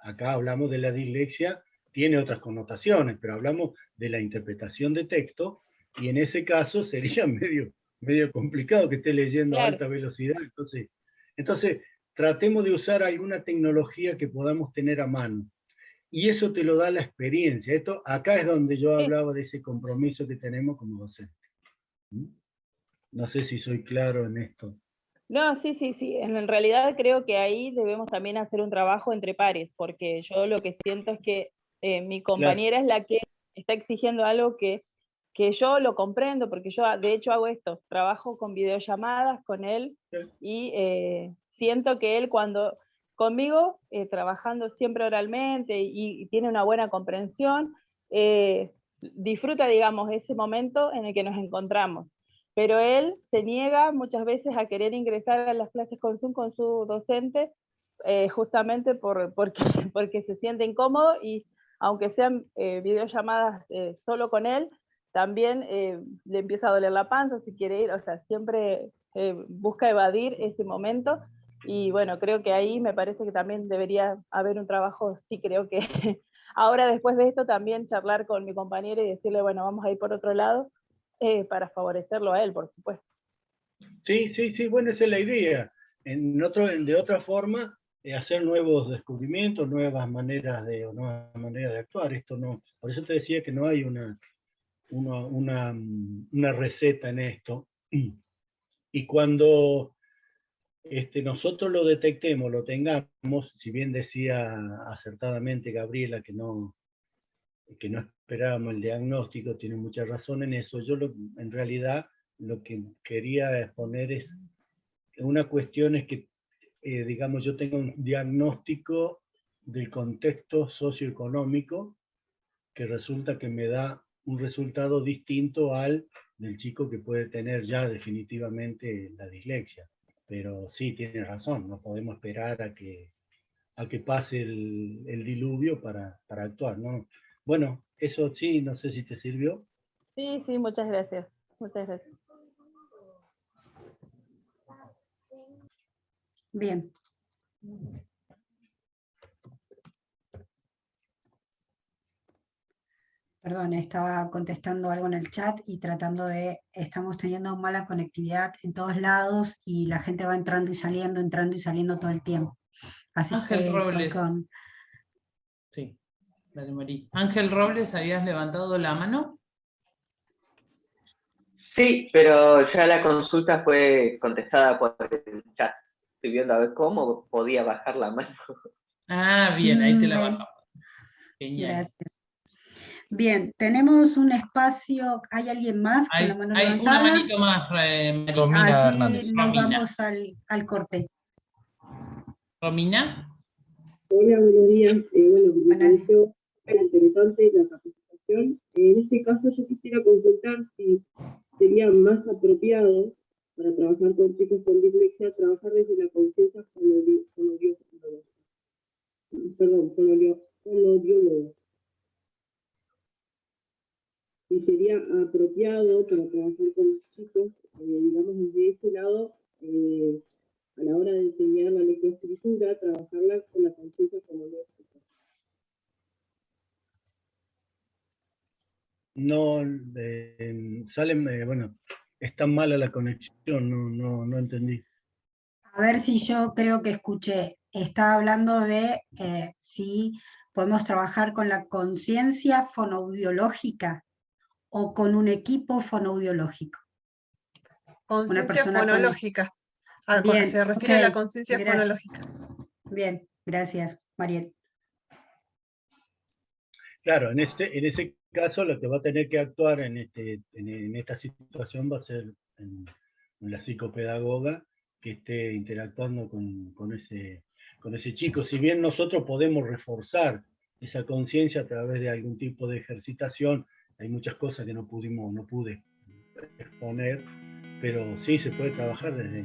acá hablamos de la dislexia, tiene otras connotaciones, pero hablamos de la interpretación de texto, y en ese caso sería medio complicado que esté leyendo a Claro. alta velocidad, entonces tratemos de usar alguna tecnología que podamos tener a mano. Y eso te lo da la experiencia. Acá es donde yo hablaba de ese compromiso que tenemos como docente. No sé si soy claro en esto. No, sí. En realidad creo que ahí debemos también hacer un trabajo entre pares, porque yo lo que siento es que mi compañera es la que está exigiendo algo que yo lo comprendo, porque yo de hecho hago esto, trabajo con videollamadas con él, y siento que él cuando conmigo, trabajando siempre oralmente y tiene una buena comprensión, disfruta, digamos, ese momento en el que nos encontramos. Pero él se niega muchas veces a querer ingresar a las clases con Zoom con su docente, justamente porque se siente incómodo, y aunque sean videollamadas solo con él, también le empieza a doler la panza si quiere ir, o sea, siempre busca evadir ese momento. Y bueno, creo que ahí me parece que también debería haber un trabajo, sí creo que ahora después de esto también charlar con mi compañero y decirle, bueno, vamos a ir por otro lado, para favorecerlo a él, por supuesto. Sí, bueno, esa es la idea. De otra forma, hacer nuevos descubrimientos, nuevas maneras de actuar. Esto no, por eso te decía que no hay una receta en esto. Y cuando nosotros lo detectemos, lo tengamos, si bien decía acertadamente Gabriela que no esperábamos el diagnóstico, tiene mucha razón en eso. En realidad lo que quería exponer es una cuestión es que, digamos, yo tengo un diagnóstico del contexto socioeconómico que resulta que me da un resultado distinto al del chico que puede tener ya definitivamente la dislexia. Pero sí, tiene razón, no podemos esperar a que pase el diluvio para actuar, ¿no? Bueno, eso sí, no sé si te sirvió. Sí, muchas gracias. Muchas gracias. Bien. Perdón, estaba contestando algo en el chat y estamos teniendo mala conectividad en todos lados y la gente va entrando y saliendo todo el tiempo. Así Ángel que Robles. Sí, dale, Marí. Ángel Robles, ¿habías levantado la mano? Sí, pero ya la consulta fue contestada por el chat. Estoy viendo a ver cómo podía bajar la mano. Ah, bien, ahí te la Bien. bajamos. Genial. Gracias. Bien, tenemos un espacio. ¿Hay alguien más con la mano Hay levantada? una manito más, María. Romina Así Hernández. nos Romina. vamos al corte. ¿Romina? Hola, buenos días. Bueno, me Buenas. pareció muy interesante la capacitación. En este caso yo quisiera consultar si sería más apropiado para trabajar con chicos con dislexia, trabajar desde la conciencia fonodióloga. Y sería apropiado para trabajar con los chicos, digamos, desde este lado, a la hora de enseñar la lectoescritura, trabajarla con la conciencia fonodióloga. No, bueno, es tan mala la conexión, no entendí. A ver si yo creo que escuché. Está hablando de si podemos trabajar con la conciencia fonoaudiológica o con un equipo fonoaudiológico. Conciencia persona con- fonológica. Cuando Bien, se refiere a la ok, conciencia gracias. fonológica. Bien, gracias, Mariel. Claro, en ese caso lo que va a tener que actuar en esta situación va a ser en la psicopedagoga que esté interactuando con ese chico. Si bien nosotros podemos reforzar esa conciencia a través de algún tipo de ejercitación, hay muchas cosas que no pude exponer, pero sí se puede trabajar desde